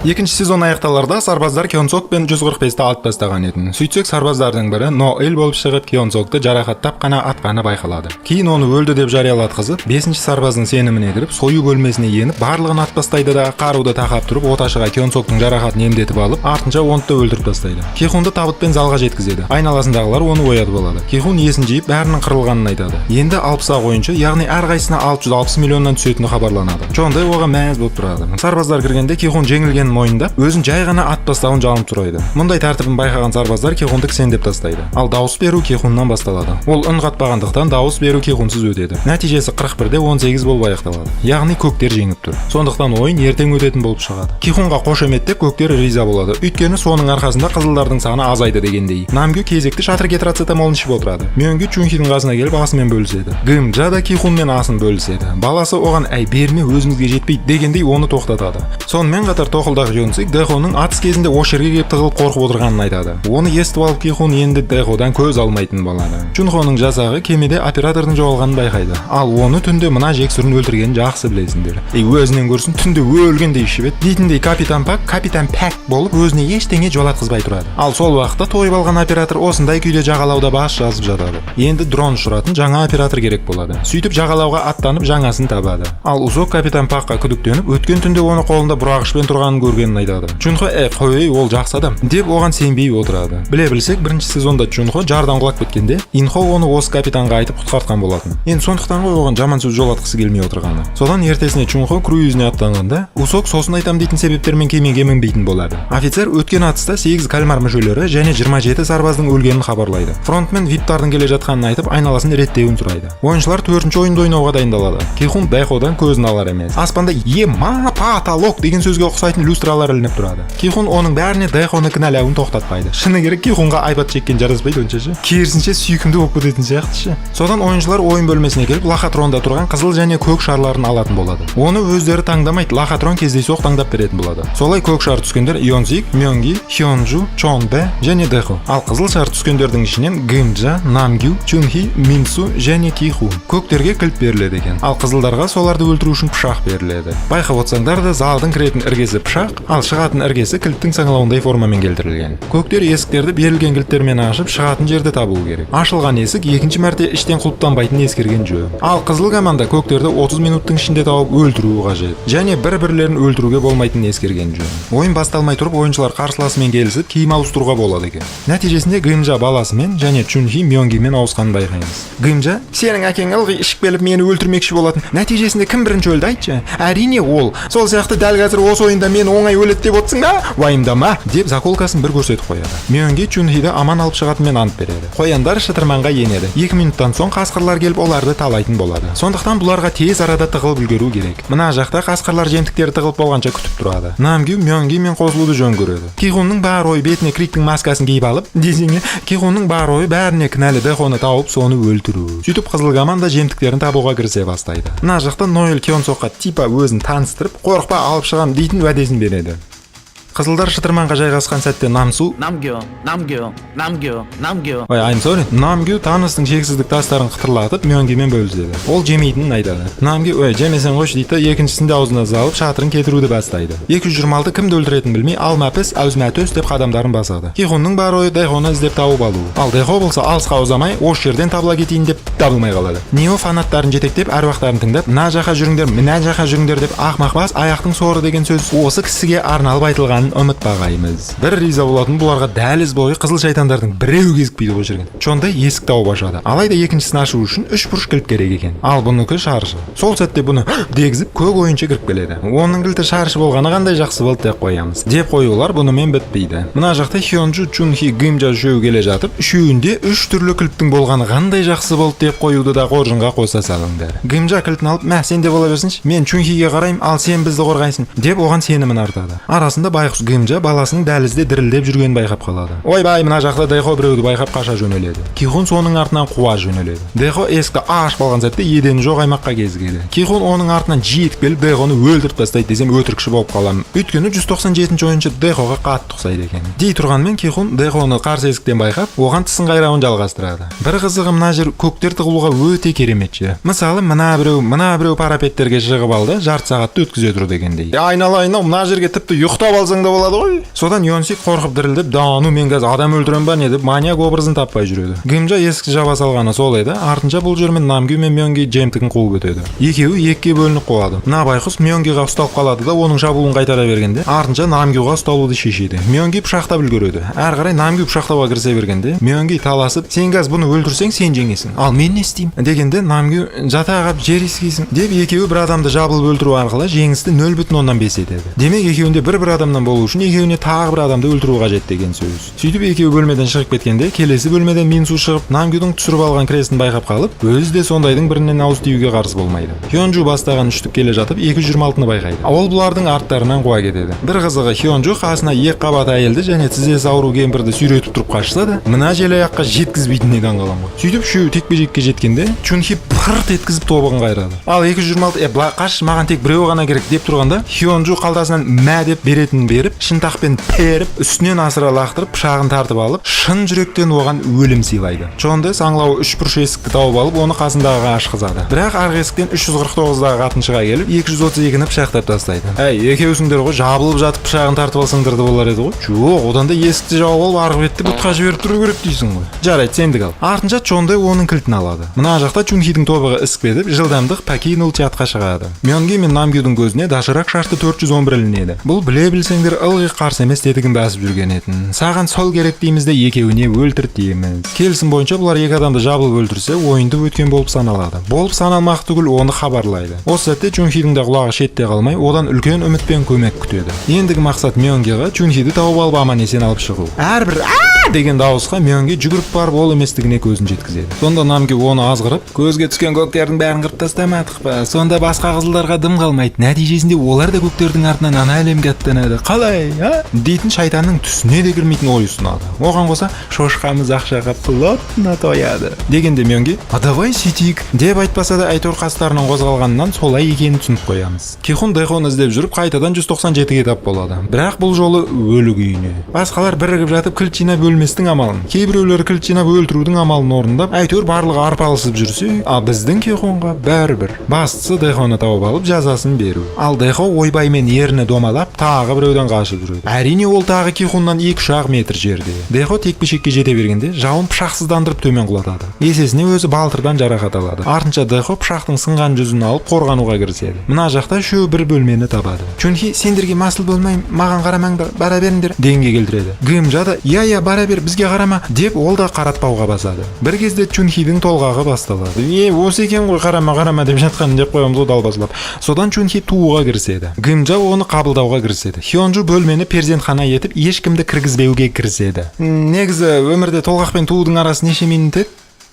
Екінші сезон аяқталарда сарбаздар Кёнсок пен 145-ті алып тастаған еді. Сөйтсек сарбаздардың бірі Ноэль болып шығып Кёнсокты жарақаттап қана атқаны байқалады. Кейін оны өлді деп жариялатқызып, 5-ші сарбаздың сеніміне кіріп, сою бөлмесіне еніп, барлығын атып тастайды да қаруды тақап тұрып, оташыға Кёнсоктың жарақатын емдетіп алып, артынша Вонтты өлтіріп тастайды. Кихунды табытпен залға жеткізеді. Айналасындағылар оны оятып алады. Кихун есін жиып, бәрінің қырылғанын айтады. Енді 60-ақ ойыншы, яғни әрқайсысына 660 миллионнан түсетіні хабарланады. Чондай оған мәз болып тұрады. Сарбаздар кіргенде Кихун жеңілген мойындап, өзін жай ғана ат тастауын жалынып сұрайды. Мұндай тәртібін байқаған сарбаздар Кихунды кісендеп тастайды. Ал дауыс беру Кихуннан басталады. Ол үн қатпағандықтан дауыс беру Кихунсыз өтеді. Нәтижесі 41-де 18 болып аяқталады. Яғни көктер жеңіп тұр. Сондықтан ойын ертең өтетін болып шығады. Кихунға қошеметтеп көктер риза болады. Өйткені соның арқасында қызылдардың саны азайды дегендей. Намгю кезекті шатыр кетрацетамолын ішіп отырады. Мёнгю Чунхидің қасына келіп асымен бөліседі. Гымжа да Кихунмен асын бөліседі. Баласы оған әй берме өзімізге жетпейді дегендей оны тоқтатады. Сонымен қатар тоқылдағы Йонсик Дэхоның атыс кезінде ошерге келіп тығылып қорқып отырғанын айтады. Оны естіп алып Кихун енді Дэходан көз алмайтын болады. Чунхоның жасағы кемеде оператордың жоғалғанын байқайды. Ал оны түнде мына жексұрын өлтіргенін жақсы білесіңдер. Өзінен көрсін түнде өлгендей ішіп еді. Дейтіндей капитан Пак болып өзіне ештеңе жолатқызбай тұрады. Ал сол уақытта тойып алған оператор осындай күйде жағалауда бас жазып жатады. Енді дрон ұшыратын жаңа оператор керек болады. Сөйтіп жағалауға аттанып жаңасын табады. Ал Усок капитан Пакқа күдіктеніп, өткен түнде оны қолында бұрағышпен тұрғанын көргенін айтады. Чунхо қой ол жақсы адам деп оған сенбей отырады. Біле білсек, бірінші сезонда Чунхо жардан құлап кеткенде, Инхо оны осы капитанға айтып құтқартқан болатын. Енді сондықтан ғой оған жаман сөз жолатқысы келмей отырғаны. Содан ертесіне Чунхо круизіне аттанғанда, Усок сосын айтам дейтін себептермен кемеге мінбейтін болады. Офицер өткен атыста 8 кальмар мүшелері және 27 сарбаздың өлгенін хабарлайды. Фронтмен виптардың келе жатқанын айтып, айналасын реттеуін сұрайды. Ойыншылар 4-ші ойынды ойнауға дайындалады. Кихун Дэходан көзін алар емес. Аспанда потолок деген сөзге ұқсайтын люстралар ілініп тұрады. Кихун оның бәріне Дэхоны кінәлауын тоқтатпайды. Шыны керек Кихунға айбат шеккен жараспайды оншашы. Керісінше сүйкімді болып кететін сияқтышы. Содан ойыншылар ойын бөлмесіне келіп лохотронда тұрған қызыл және көк шарларын алатын болады. Оны өздері таңдамайды, лохотрон кездейсоқ таңдап беретін болады. Солай көк шар түскендер Йонсик, Мёнги, Хёнжу, Чонбэ және Дэхо. Ал қызыл шар түскендердің ішінен Гымжа, Намгю, Чунхи, Минсу және Кихун. Көктерге кілт беріледі екен. Ал қызылдарға соларды өлтіру үшін пышақ беріледі. Байқап отсаңдар да залдың кіретін іргесі пышақ, ал шығатын іргесі кілттің саңылауындай формамен келтірілген. Көктер есіктерді берілген кілттермен ашып шығатын жерді табуы керек. Ашылған есік екінші мәрте іштен құлыптанбайтын ескерген жөн. Ал қызыл команда көктерді 30 минуттың ішінде тауып өлтіруі қажет. Және бір-бірлерін өлтіруге болмайтын ескерген жөн. Ойын басталмай тұрып ойыншылар қарсыласымен келісіп киім ауыстыруға болады екен. Нәтижесінде Гымжа баласымен және Чунхи Мёнгимен ауысқанын байқаймыз. Гымжа, сенің әкең ылғи ішіп келіп мені өлтірмекші болатын. Нәтижесінде кім бірінші өлді айтшы? Әрине ол. Сол сияқты дәл қазір осы ойында мен оңай өледі деп отырсың да? Уайымдама деп заколкасын бір көрсетіп қояды. Мёнги Чунхиді аман алып шығатынмен ант береді. Қояндар шытырманға енеді. 2 минуттан соң қасқырлар келіп оларды талайтын болады. Сондықтан бұларға тез арада тығылып үлгеру керек. Мына жақта қасқырлар жемтіктері тығылып болғанша күтіп тұрады. Намгю Мёнгимен қосылуды жөн көреді. Кихунның бар ойы бетіне Криктің маскасын киіп алып, десеңе, Кихунның бар ойы бәріне кінәлі Дэхоны тауып соны өлтіру. Сөйтіп қызыл команда жемтіктерін табуға кірісе бастайды. Мына жақта Ноэль Кёнсокқа типа өзін таныстырып, қорықпа алып шығам дейтін уәдесін береді. Қызылдар шытырманға жайғасқан сәтте Намгю Намгю таныстың шексіздік тастарын қытырлатып Мёнгимен бөліседі. Ол жемейтінін айтады. Намгю жемесең қойшы дейді, екіншісінде аузына залып шатырын кетіруді бастайды. 226 кімді өлтіретінін білмей алмапіс әузмәтөс деп қадамдарын басады. Кихунның бар ойы Дэхоны іздеп тауып алу. Ал Дэхо болса алысқа ұзамай осы жерден табыла кетейін деп табылмай қалады. Нео фанаттарын жетектеп әруақтарын тыңдап, мына жаққа жүріңдер деп ақмақ бас аяқтың соры деген сөз осы кісіге арналып айтылған ұмытпағаймыз. Бір риза болатын бұларға дәліз бойы қызыл шайтандардың біреу кезікпейді ғой жүрген. Чондай есік тауып ашады. Алайда екіншісін ашу үшін 3 бұрыш кілт керек екен. Ал бұныкі шаршы. Сол сәтте бұны дегізіп көк ойыншы кіріп келеді. Оның кілті шаршы болғаны қандай жақсы болды деп қоямыз. Деп қоюлар бұнымен бітпейді. Мына жақта Хёнжу, Чунхи, Гымжа үшеуі келе жатып, үшеуінде 3 түрлі кілттің болғаны қандай жақсы болды деп қоюды да қоржынға қоса салыңдар. Гымжа кілтін алып, мә сен де бола берсінші, мен Чунхиге қараймын, ал сен бізді қорғайсың деп оған сенімін артады. Арасында байғұс байқұс Гымжа баласының дәлізде дірілдеп жүргенін байқап қалады. Ойбай, мына жақта Дайхо біреуді байқап қаша жөнеледі. Кихун соның артынан қуа жөнеледі. Дайхо есікті ашып алған сәтте едені жоқ аймаққа кезігеді. Кихун оның артынан жетіп келіп Дайхоны өлтіріп тастайды десем өтірікші болып қаламын. Өйткені 197 ойыншы Дайхоға қатты ұқсайды екен. Дей тұрғанмен Кихун Дайхоны қарсы есіктен байқап, оған тісін қайрауын жалғастырады. Бір қызығы мына жер көктер тығылуға өте керемет жер. Мысалы, мына біреу парапеттерге шығып алды, жарты сағатты өткізе тұр дегендей. Айналайын-ау, мына жерге тіпті ұйықтап алсаң да болады ғой. Содан Йонсик қорқып дірілдеп, "Дану, мен қазір адам өлтірем ба не?" деп маньяк образын таппай жүреді. Гымжа есікті жаба салғаны сол еді. Артынша бұл жермен Намгю мен Мёнги жемтігін қуып өтеді. Екеуі екіге бөлініп қалады. Мына байқұс Мёнгиға ұсталып қалады да оның шабуылын қайтара бергенде, артынша Намгюға ұсталуды шешеді. Мёнги пышақтап үлгереді. Әрі қарай Намгю пышақтауға кірісе бергенде, Мёнги таласып, "Сен қазір бұны өлтірсең, сен жеңесің. Ал мен не істеймін?" дегенде Намгю "Жата қап жер иіскейсің" деп екеуі бір адамды жабылып өлтіру арқылы жеңісті 0,5 етеді. Демек екеуінде бір адамнан болу үшін екеуіне тағы бір адамды өлтіру қажет деген сөз. Сөйтіп екеуі бөлмеден шығып кеткенде, келесі бөлмеден Минсу шығып, Намгюдің түсіріп алған кресін байқап қалып, өзі де сондайдың бірінен ауыз тиюге қарсы болмайды. Хёнжу бастаған үштік келе жатып 226-ны байқайды. Ол бұлардың арттарынан қуа кетеді. Бір қызығы Хёнжу қасына екі қабат әйелді және тізесі ауру кемпірді сүйретіп тұрып қашса да, мына желаяққа жеткізбейтініне таңғаламын ғой. Сөйтіп үшеуі текпе-жекке жеткенде, Чунхи пырт еткізіп тобығын қайрады. Ал 226 "Бла қаш, маған тек біреу ғана керек" деп тұрғанда, Хёнжу қалтасынан мә деп беретінін беріп, шынтақпен періп, үстінен асыра лақтырып, пышағын тартып алып, шын жүректен оған өлім сыйлайды. Чонды саңлауы 3 бұрыш есікті тауып алып, оны қасындағыға ашқызады. Бірақ арғы есіктен 349-дағы қатын шыға келіп, 232-ні пышақтап тастайды. Екеусіңдер ғой, жабылып жатып пышағын тартып алсаңдар да болар еді ғой. Жоқ, одан да есікті жауып алып, арғы бетті бұтқа жіберіп тұру керек дейсің ғой. Жарайды, сендік ал. Артынша Чонды оның кілтін алады. Мына жақта Чунхидің тобығы ісіп кетіп, жылдамдық покинул чатқа шығады. Мёнги мен Намгюдің көзіне дашырақ шашты 410 ілінеді. Бұл біле білсеңдер ылғи қарсы емес тетігін басып жүрген етін. Саған сол керек дейміз де екеуіне өлтірт дейміз. Келісім бойынша бұлар екі адамды жабылып өлтірсе, ойынды өткен болып саналады. Болып саналмақ түгіл оны хабарлайды. Осы сәтте Чунхидің де құлағы шетте қалмай, одан үлкен үмітпен көмек күтеді. Ендігі мақсат Мёнгиға Чунхиді тауып алып аман-есен алып шығу. Әрбір деген дауысқа Мёнги жүгіріп барып ол еместігіне көзін жеткізеді. Сонда Намгю оны азғырып, "Көзге түскен көктердің бәрін қырып тастамадық па? Сонда басқа қызылдарға дым қалмайды. Нәтижесінде олар да көктердің артынан ана әлемге аттанады. Қалай, дейтін шайтанның түсіне де кірмейтін ой ұсынады. Оған қоса шошқамыз ақшаға плотно тояды дегенде Мёнги "Давай сөйтейік" деп айтпаса да әйтеуір қастарының қозғалғанынан солай екенін түсініп қоямыз. Кихун Дайхоны іздеп жүріп қайтадан 197-ге тап болады. Бірақ бұл жолы өлі күйіне. Басқалар бірігіп жатып кілт жинап өлместің амалын, кейбіреулер кілт жинап өлтірудің амалын орындап, әйтеуір барлығы арпалысып жүрсе, а біздің Кихунға бәрібір. Бастысы Дайхоны тауып алып жазасын беру. Ал Дайхо ойбаймен ерні домалап, тағы біреуден қашып жүреді. Әрине ол тағы Кихуннан 2-3 метр жерде. Дайхо текпе-шекке жете бергенде, жауын пышақсыздандырып төмен құлатады. Есесіне өзі балтырдан жарақат алады. Артынша Дайхо пышақтың сынған жүзін алып қорғануға кіріседі. Мына жақта үшеуі бір бөлмені табады. Чунхи "Сендерге масыл болмайым, маған қарамаңдар, бара беріңдер" дегенге келтіреді. Гымжа да "Я, бара бер, бізге қарама" деп ол да қаратпауға басады. Бір кезде Чунхидің толғағы басталады. Осы екен ғой, қарама деп жатқанын деп қоямыз ғой далбасалап. Содан Чунхи тууға кіріседі. Гымжа оны қабылдауға кіріседі. Хёнжу бөлмені перзентхана етіп, ешкімді кіргізбеуге кіріседі. Негізі өмірде толғақ пен туудың арасы неше минут еді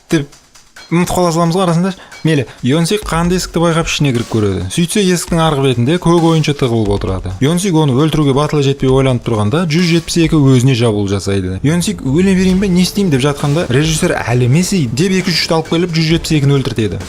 деп ұмытып қала саламыз ғой арасында. Мейлі, Йонсик қанды есікті байқап ішіне кіріп көреді. Сөйтсе есіктің арғы бетінде көк ойыншы тығылып отырады. Йонсик оны өлтіруге батылы жетпей ойланып тұрғанда 172 өзіне жабуыл жасайды. Йонсик өле берейін бе, не істеймін деп жатқанда, режиссер әлемесі деп 2-3 алып келіп 172-ні өлтіртеді.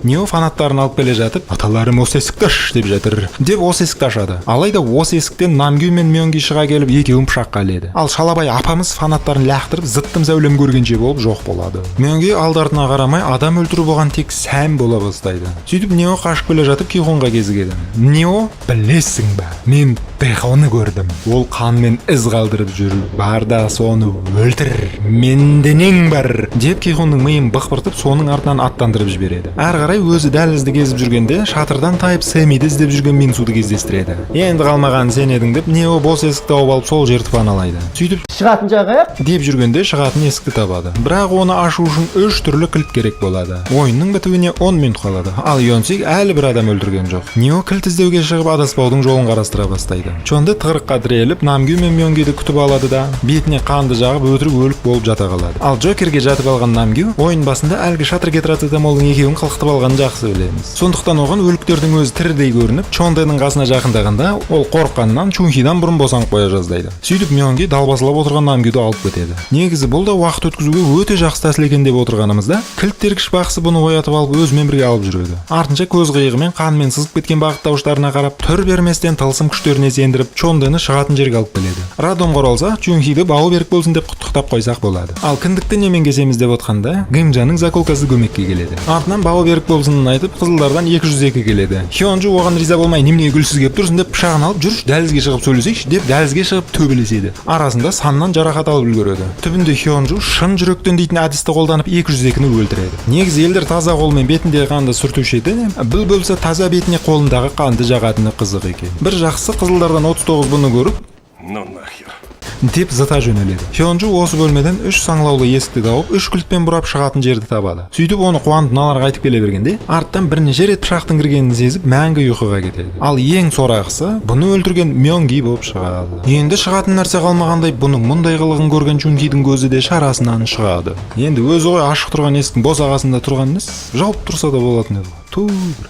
Нео фанаттарын алып келе жатып, "Аталарым осы есікті аш" деп жатыр. Деп осы есікті ашады. Алайда осы есіктен Намгю мен Мёнги шыға келіп екеуін пышаққа іледі. Ал Шалабай апамыз фанаттарын лақтырып, зыттым сәулем көргенше болып жоқ болады. Мёнги алды-артына қарамай адам өлтіру болған тек сән бола бастайды. Сөйтіп Нео қашып келе жатып Кихунға кезігеді. "Нео, білесің ба? Мен Дайхоны көрдім. Ол қанмен із қалдырып жүр. Бар да соны өлтір. Менде нең бар" деп Кихунның миын бықпыртып, соның артынан аттандырып жібереді. Әрі қарай өзі дәлізді кезіп жүргенде, шатырдан тайып Сэмиді іздеп жүрген Минсуды кездестіреді. "Енді қалмаған сен едің" деп Нео бос есікті тауып алып сол жерді паналайды. Сөйтіп шығатын жағы деп жүргенде шығатын есікті табады. Бірақ оны ашу үшін 3 түрлі кілт керек болады. Ойынның бітуіне 10 минут қалады. Ал Йонсик әлі бір адам өлтірген жоқ. Нео кілт іздеуге шығып адаспаудың жолын қарастыра бастайды. Чонды тығырыққа тіреліп, Намгю мен Мёнгиді күтіп алады да, бетіне қанды жағып өтірік өліп болып жата қалады. Ал Джокерге жатып алған Намгю ойын басында әлгі шатыр кетрацетамолдың екеуін қылқытып алганын жакшы билебиз. Сондуктан огон өлүктөрдүн өзү тиридей көрүнүп, Чонденин касына жакындаганда ол коркканынан Чунхидан бурун босонуп кое жаздайды. Сүйтүп Мёнги далбасалап отурган Намгюду алып кетеди. Негизи бул да убакыт өткүзүүгө өтө жакшы тасыл экен деп отурганымызда, килт тергиш баксы буну оятып алып өз менен бирге алып жүрөдү. Артынча көз кыйыгы менен кан менен сызып кеткен багыт табыштарына карап, төр берместен тылсым күчтөрүнө сендирип, Чондени шыгатын жерге алып келеди. Радомгор болсо Чунхиди бабы берик болсун деп куттуктап койсак болот. Ал кындыкты немен кесемиз деп атканда, Гымжанын заколкасы көмөккө келеди. Артынан бабы берик болсунун айтып, кызылдардан 202 келеди. Хёнжу оган риза болмай, "Немне күлсүз кеп турсуң" деп пышагын алып, "Жүрүш, дәлизге чыгып сөйлөсөйчү" деп дәлизге чыгып төбелеседи. Арасында саннан жаракат алып үлгөрөдү. Түбүндө Хёнжу шын жүрөктөн дейтин адисти колдонуп 202-ни өлтүрөдү. Негизи элдер таза кол менен бетиндеги канды сүртүшү эди. Бул болсо таза бетине колундагы канды жагатыны кызык экен. Бир жакшысы кызылдардан 39 буну көрүп, "Ну нахер" деп зыта жөнөлөдү. Хёнжу осы бөлмеден 3 саңлаулуу эскти тауып, 3 килтпен бурап чыгатын жерди табады. Сүйтүп оны кубанып наларга айтып келе бергенде, арттан бир нече рет пышактын киргенин сезип, мәңгі уйкуга кетеди. Ал эң сорагысы буну өлтүргөн Мёнги болуп чыгады. Энди чыгатын нерсе калмагандай, бунун мындай кылыгын көргөн Чунхидин көзү де шарасынан чыгады. Энди өзү гой ашык турган эсктин босагасында турган эмес, жауп турса да болот эле.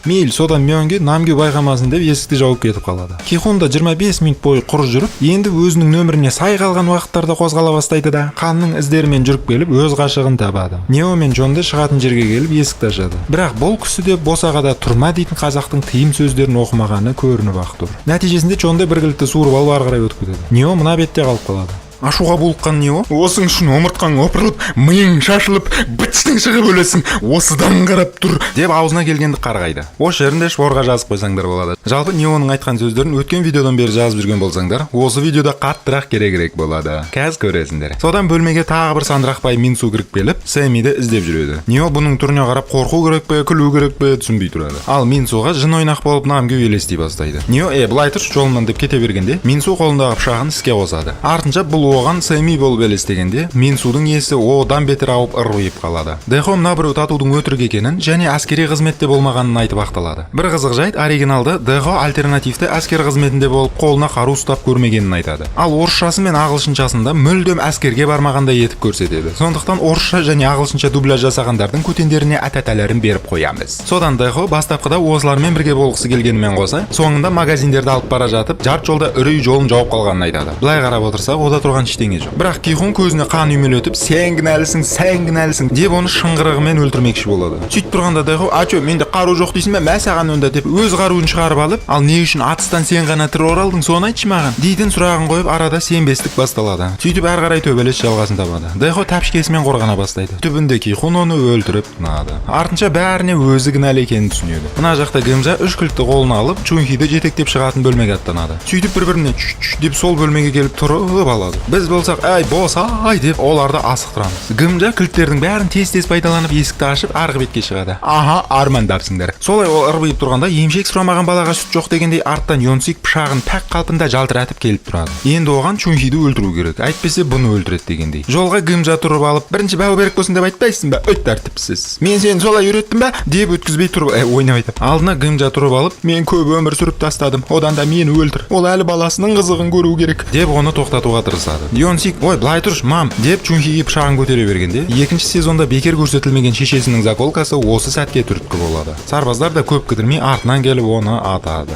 Мейл содан Мёнги Намгю байкамасын деп эсикти жауып кетип калады. Кихун да 25 мүнөт бою кур жүрүп, энди өзүнүн нөмүрүнө сай калган убакыттарда козгала баштайды да, канның издери менен жүрүп келип, өз кашыгын табады. Нео менен Чонде чыгатын жерге келип эсикти ачады. Бирок бул кісі босагада турма дейтин казактын тыйым сөздөрүн окумаганы көрүнүп актур. Натыйжесинде Чонде бир килтти сууруп алып ары карай өтүп кетет. Нео мына бетте калып калады. Ашуга булуккан Нео, осың үчүн омурткаң опурулуп, мыйың шашылып, бытчтың чыгып өлөсүң, осыдан карап тур деп аузуна келгенди каргайды. Ош жеринде шпорга жазып койсоңдар болот. Жалпы Неонун айткан сөздөрүн өткөн видеодон бери жазып жүргөн болсоңдар, осы видеодо каттыраак керегирээк болот. Казыр көрөсүңдер. Содан бөлмеге тагы бир сандыракпай Минсу кирип келип, Сэмиди издеп жүрөдү. Нео бунун түрүнө карап коркуу керекпи, күлүү керекпи түшүнбөй турат. Ал Минсуга жын ойнак болуп Намгю элестей баштайды. Нео былай турчу жолунан деп кете бергенде, Минсу колундагы пышагын иске косады. Артынча бул оған Сэми болуп элестегенде, Минсудун ээси одан бетер абып ырбыйып калады. Дехо мына бирөө татуудун өтүрүк экенин жана аскерий кызметте болмаганын айтып акталады. Бир кызык жайт, оригиналда Дехо альтернативде аскер кызметинде болуп, колуна каруу уштап көрмөгенин айтады. Ал орусчасы менен агылшынчасында мөлдөм аскерге бармагандай этип көрсөтөдү. Сондуктан орусча жана агылшынча дубляж жасагандардын көтөндөрүнө ататаларын берип коябыз. Содан Дехо бастапкыда осулар менен бирге болгусу келгени менен коса, соңунда магазиндерди алып бара жатып, жарт жолдо үрөй жолун жауып калганын айтады. Былай карап отурсак, ода турган иштеңе жок. Бирок Кихун көзүнө кан үймөлөтүп, "Сен киналысың" деп аны шыңгырыгы менен өлтүрмөкчү болот. Сүйтүп турганда Дехо, "Ачо, менде каруу жок дейсиңби? Мен саган өнда" деп өз каруун чыгарып алып, "Ал эмне үчүн атыстан сен гана тирүү оралдың, сону айтчы мага" дейтин сурагын коюп, арада сенбестик башталады. Сүйтүп ар карай төбөлөш жалгасын табады. Дехо тапшкеси менен коргона баштайды. Түбүндө Кихун аны өлтүрүп тынады. Артынча баарыне өзү кыналуу экенин түшүнөдү. Мына жакта Гымжа 3 килтти колуна алып, Чунхиди жетектеп чыгатын бөлмөгө аттанады. Сүйтүп бири-бирине деп сол бөлмөгө келип туруп алады. Биз болсак, "Ай, босай" деп оларды асыктырамыз. Гымжа килттердин баарын тез пайдаланып эсикти ачып аркы бетке чыгады. Аха, армандарсыңдар. Солай ол ырбыйып турганда, эмшек сурамаган балага сүт жок дегендей арттан Йонсик пышагын так калпында жалтыратып келип турат. Энди оган Чунхиди өлтүрүү керек. Айтпесе буну өлтүрөт дегендей. Жолга Гымжа туруп алып, "Биринчи бабы берик болсун деп айтпайсыңбы? Өт тартипсиз. Мен сени солай үйрөттүм ба?" деп өткүзбөй туруп ойнап айтат. Алдына Гымжа туруп алып, "Мен көп өмүр сүрүп тастадым. Одан да мени өлтүр. Ол али баласынын кызыгын көрүү керек" деп аны токтотууга тырышады. Йонсик, "Ой, былай туруш, мам" деп Чунхиге пышагын көтөрө бергенде, экинчи сезонда бекер көрсөтүлмөгөн шешесинин заколкасы осы сәтке түрткү болот. Сарбаздар да көп кидирмей артынан келип аны атады.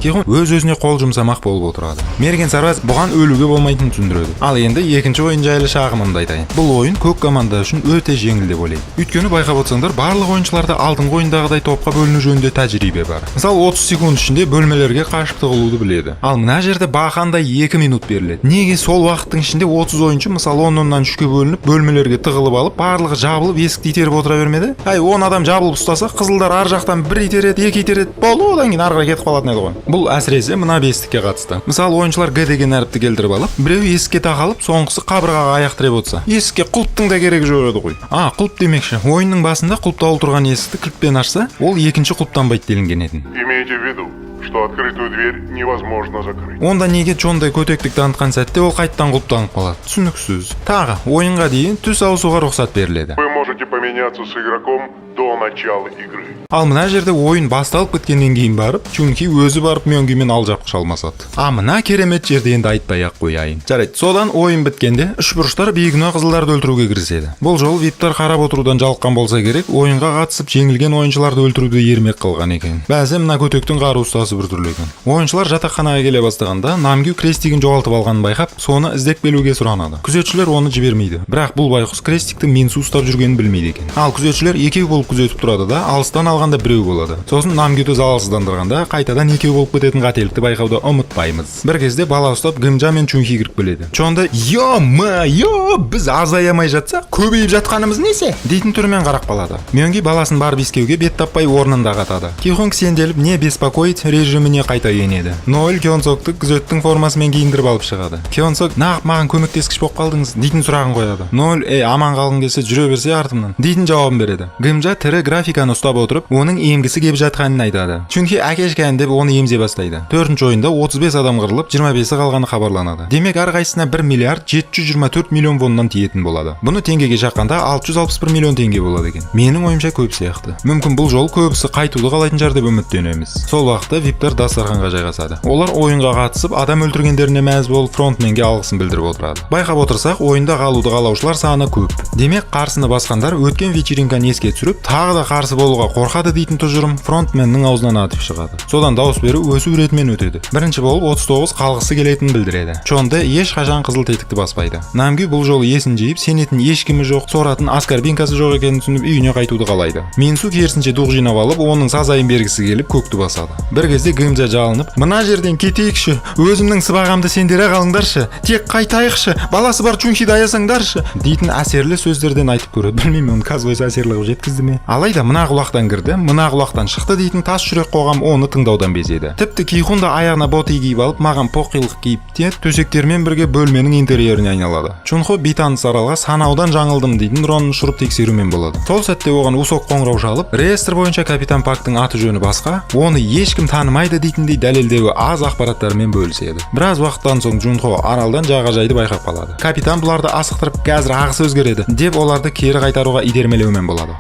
Кихун өз-өзүнө кол жумсамак болуп отурат. Мерген сарбаз буган өлүүгө болмайтынын түшүндүрөдү. Ал энди экинчи оюн жайлы шагымымды айтайын. Бул оюн көк команда үчүн өтө жеңил деп ойлойм. Өйткөнү байкап отсоңдар, барлык оюнчуларда алдыңкы оюндагыдай топко бөлүнүү жөнүндө тажрыйбе бар. Мисалы 30 секунд ичинде бөлмөлөргө кашыктык кылууду биледи. Ал мына жерде баакандай 2 минут берилет. Неге сол убакыттын ичинде 30 оюнчу мисалы 10-нан 3кө бөлүнүп, бөлмөлөргө тыгылып алып, барлыгы жабылып, эсикти итерип отура бермеди? 10 адам жабылып устаса, кызылдар ар жактан бир итерет, 2 итерет, болду, одан кийин ары карай кетип калат эле го. Бул әсіресе мына бестикке катысты. Мисалы оюнчулар Г деген әріпті келтирип алып, бирөө эсикке такалып, соңгусу кабыргага аяк тиреп отса, эсикке кулптың да кереги жок ғой. Кулп демекши, оюндун башында кулпталып турган эсикти килтпен ачса, ол экинчи кулптанбайт делинген эди. Имейте в виду, что открытую дверь невозможно закрыть. Онда неге Чондай көтөктүк таныткан сәтте ол кайттан кулптанып калат? Түшүнүксүз. Тагы оюнга дейин түс ауысууга уруксат берилет. Вы можете поменяться с игроком до начала игры. Ал мына жерде ойын басталып кеткенден кейін барып, Чунхи өзі барып Мёнгимен алжапқыш алмасады. Мына керемет жерде енді айтпай ақ қояйын. Жарайды, содан ойын біткенде үшбұрыштар бейгүнә қызылдарды өлтіруге кіріседі. Бұл жолы виптар қарап отырудан жалыққан болса керек, ойынға қатысып жеңілген ойыншыларды өлтіруді ермек қылған екен. Бәсе мына көтектің қару ұстасы бір түрлі екен. Ойыншылар жатақханаға келе бастағанда Намгю крестигін жоғалтып алғанын байқап, соны іздеп келуге сұранады. Күзетшілер оны жібермейді. Бірақ бұл байқұс крестикті Минсу ұстап жүргенін білмейді екен. Ал күзетшілер екеу болып күзетіп тұрады да, алыстан алғанда біреу болады. Сосын Намгюді залалсыздандырғанда қайтадан екеу болып кететін қателікті байқауды ұмытпаймыз. Бір кезде бала ұстап Гымжа мен Чунхи кіріп келеді. Чонда «Йо-ма-йо, біз азаямай жатсақ, көбейіп жатқанымыз несе?» дейтін түрмен қарап қалады. Мёнги баласын барып искеуге бет таппай орнында қатады. Кихунг сенделіп не беспокоить режиміне қайта енеді. Ноэль Кёнсокты күзеттің формасымен киіндіріп алып шығады. Кёнсок «Нағып маған көмектескіш болып қалдыңыз?» дейтін сұрағын қояды. Ноэль аман қалғың келсе жүре берсе артымнан дейтін жауабын береді. Гымжа тірі графиканы ұстап отырып, оның емгісі кеп жатқанын айтады. Чунхи әкешкән деп оны емзе бастайды. 4-ші ойында 35 адам қырылып, 25-і қалғаны хабарланады. Демек әрқайсысына 1 миллиард 724 миллион воннан тиетін болады. Бұны теңгеге шаққанда 661 миллион теңге болады екен. Менің ойымша көп сияқты. Мүмкін бұл жол көбісі қайтуды қалайтын шығар деп үміттенеміз. Сол уақытта виптар дастарханға жайғасады. Олар ойынға қатысып, адам өлтіргендеріне мәз болып фронтменге алғысын білдіріп отырады. Байқап отырсақ, ойында қалуды қалаушылар саны көп. Демек, қарсыны басқандар өткен вечеринканы еске түсіріп, тағы да қарсы болуға қорқады дейтін тұжырым фронтменнің аузынан атып шығады. Содан дауыс беру өсу ретімен өтеді. Бірінші болып 39 қалғысы келетінін білдіреді. Чонда ешқашан қызыл тетікті баспайды. Намгю бұл жолы есін жиып, сенетін ешкімі жоқ, соратын аскарбинкасы жоқ екенін түсініп үйіне қайтуды қалайды. Минсу керісінше дуқ жинап алып, оның сазайын бергісі келіп көкті басады. Бір кезде Гымжа жалынып, «Мына жерден кетейікші, өзімнің сыбағамды сендере қалыңдаршы, тек қайтайықшы, баласы бар Чунхиді аясаңдаршы» дейтін әсерлі сөздерден айтып көреді. Білмеймін, оны Казуэс әсерлі қылып жеткізді ме? Алайда мына құлақтан кірді, мына құлақтан шықты дейтін тас жүрек қоғам оны тыңдаудан безеді. Тіпті Кихун да аяғына боти киіп алып, маған поқилық киіп те, төсектермен бірге бөлменің интерьеріне айналады. Чунхо бейтаныс аралға санаудан жаңылдым дейтін ронын ұшырып тексерумен болады. Сол сәтте оған Усок қоңырау шалып, реестр бойынша капитан Пактың аты жөні басқа, оны ешкім танымайды дейтіндей дәлелдеуі аз ақпараттармен бөліседі. Біраз уақыттан соң Чунхо аралдан жағажайды байқап қалады. Капитан бұларды асықтырып, қазір ағысы өзгереді деп оларды кері қайтаруға итермелеумен болады.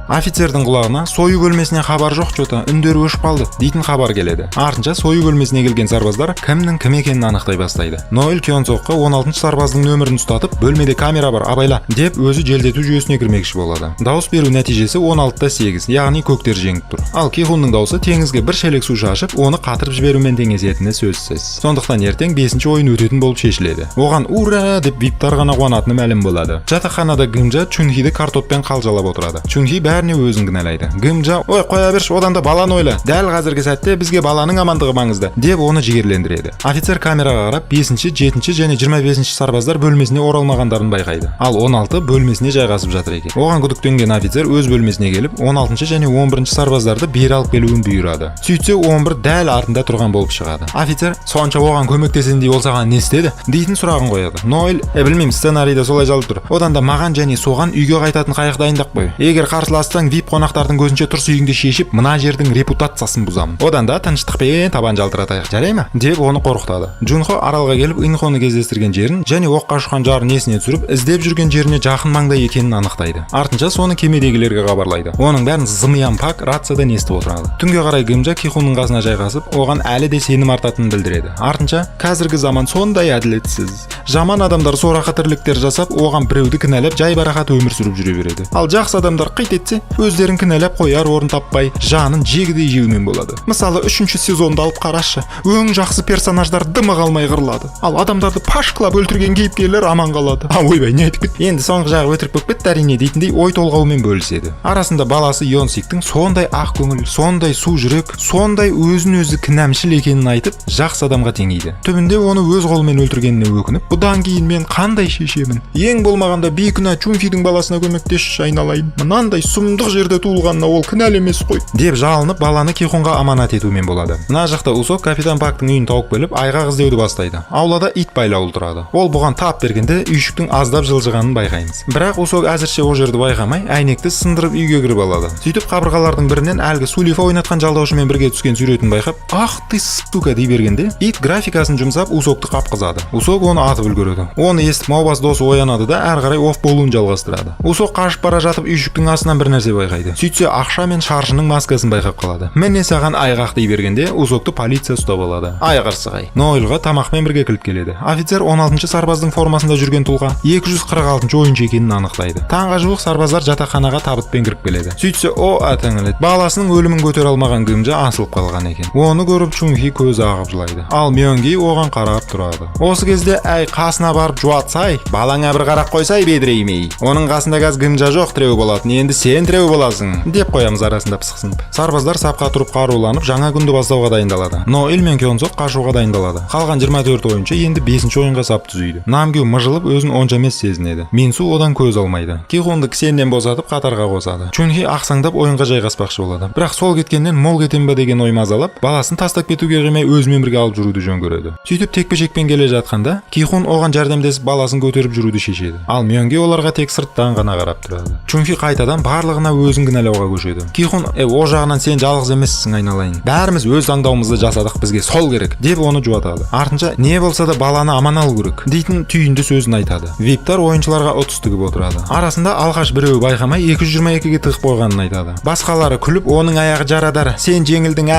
Офицердің құлағына сою бөлмесіне хабар жоқ жота, үндері өшіп қалды дейтін хабар келеді. Артынша сою бөлмесіне келген сарбаздар кімнің кім екенін анықтай бастайды. Ноэль Кёнсокқа 16-шы сарбаздың нөмірін ұстатып, бөлмеде камера бар, абайла деп өзі желдету жүйесіне кірмекші болады. Дауыс беру нәтижесі 16-8, яғни көктер жеңіп тұр. Ал Кихунның дауысы теңізге бір шелек су шашып, оны қатырып жіберумен теңесетіні сөзсіз. Сондықтан ертең 5-ші ойын өтетін болып шешіледі. Оған ура деп виптар ғана қуанатыны мәлім болады. Жатақханада Гымжа Чунхиді картоппен қалжалап отырады. Чунхи бәріне өзін кінәлайды. Гымжа, ой қоя берші, одан да баланы ойла. Дәл қазіргі сәтте бізге баланың амандығы маңызды деп оны жігерлендіреді. Офицер камераға қарап 5-ші, 7-ші және 25-ші сарбаздар бөлмесіне оралмағандарын байқайды. Ал 16 бөлмесіне жайғасып жатыр екен. Оған күдіктенген офицер өз бөлмесіне келіп 16-ші және 11-ші сарбаздарды бері алып келуін бұйырады. Сөйтсе 11 дәл артында тұрған болып шығады. Офицер сонша оған көмектесендей болсаған не істеді дейтін сұрағын қояды. Ноэль, білмеймін, сценарийда солай жазылып тұр. Одан да маған және соған үйге қайтатын қайық дайындап қой. Егер қарсылассаң VIP қонақтардың көзінше тұрыс үйіңді шешіп, мына жердің репутациясын бұзамын. Одан да тыныштықпен табан жалтыратайық, жарай ма? деп оны қорқытады. Джунхо аралға келіп Инхоны кездестірген жерін және оққа ұшқан жарын есіне түсіріп, іздеп жүрген жеріне жақын маңда екенін анықтайды. Артынша соны кемедегілерге хабарлайды. Оның бәрін Зымиян Пак рациядан естіп отырады. Түнге қарай Гымжа Кихунның қасына жайғасып, оған әлі де сенім артатынын білдіреді. Артынша қазіргі заман сондай әділетсіз. Жаман адамдар сорақы тірліктер жасап, оған біреуді кінәлап, жайбарақат өмір сүріп жүре береді. Ал жақсы адамдар қит етсе, өздерін кінәлап қояр орын таппай, жанын жегідей жеумен болады. Мысалы, 3-ші сезонда алып қарашы, өң жақсы персонаждар дымы қалмай қырылады. Ал адамдарды пашқылап өлтірген кейіпкерлер аман қалады. Ойбай, не айтып кет? Енді соңғы жағы өтірік болып кетті әрине дейтіндей ой толғаумен бөліседі. Арасында баласы Йонсиктің сондай ақ көңіл, сондай су жүрек, сондай өзін өзі кінәмшіл екенін айтып, жақсы адамға теңейді. Түбінде оны өз қолымен өлтіргеніне өкініп, бұдан кейін мен қандай шешемін? Ең болмағанда бейкүнә Чунфидің баласына көмектесші айналайын. Мынандай сұмдық жерде туылғанына ол кінәлі емес қой деп жалынып баланы Кихунға аманат етумен болады. Мына жақта Усок капитан Пактың үйін тауып келіп, айғақ іздеуді бастайды. Аулада ит байлаулы тұрады. Ол бұған тап бергенде үйшіктің аздап жылжығанын байқаймыз. Бірақ Усок әзірше ол жерді байқамай, әйнекті сындырып үйге кіріп алады. Сөйтіп қабырғалардың бірінен әлгі Сулифа ойнатқан жалдаушымен бірге түскен суретін байқап, ах ты сука дей бергенде, ит графикасын жұмсап Усокты қапқызады. Усок оны атып тартып үлгереді. Оны естіп маубас досы оянады да ары қарай оф болуын жалғастырады. Усок қашып бара жатып үйшіктің астынан бір нәрсе байқайды. Сөйтсе ақша мен шаршының маскасын байқап қалады. Міне саған айғақ дей бергенде Усокты полиция ұстап алады. Айғырсығай. Нойлға тамақпен бірге кіріп келеді. Офицер 16-шы сарбаздың формасында жүрген тұлға 246-шы ойыншы екенін анықтайды. Таңға жуық сарбаздар жатақханаға табытпен кіріп келеді. Сөйтсе о атаңылет. Баласының өлімін көтере алмаған гымжа асылып қалған екен. Оны көріп Чунхи көзі ағып жылайды. Ал Мёнги оған қарап тұрады. Осы кезде әй қасына барып жуатсай, балаңа бір қарап қойсай бедіреймей. Оның қасында газ гымжа жоқ тіреу болатын, енді сен тіреу боласың деп қоямыз арасында пысықсынып. Сарбаздар сапқа тұрып қаруланып жаңа күнді бастауға дайындалады. Ноэль мен Кёнсок қашуға дайындалады. Қалған 24 ойыншы енді 5-ші ойынға сап түзейді. Намгю мыжылып өзін онша емес сезінеді. Минсу одан көз алмайды. Кихунды кісеннен босатып қатарға қосады. Чунхи ақсаңдап ойынға жайғаспақшы болады. Бірақ сол кеткеннен мол кетем ба деген ой мазалап, баласын тастап кетуге қимай өзімен бірге алып жүруді жөн көреді. Сөйтіп текпе-жекпен келе жатқанда, Кихун оған жәрдемдесіп баласын көтеріп жүруді шешеді. Ал Мёнги оларға тек сырттан ғана қарап тұрады. Чунхи қайтадан барлығына өзін кінәлауға көшеді. Кихун, о жағынан сен жалғыз емессің айналайын. Бәріміз өз таңдауымызды жасадық, бізге сол керек деп оны жуатады. Артынша не болса да баланы аман алу керек дейтін түйінді сөзін айтады. Виптар ойыншыларға ұтыс тігіп отырады. Арасында алғаш біреуі байқамай 222-ге тығып қойғанын айтады. Басқалары күліп, оның аяғы жарадар, сен жеңілдің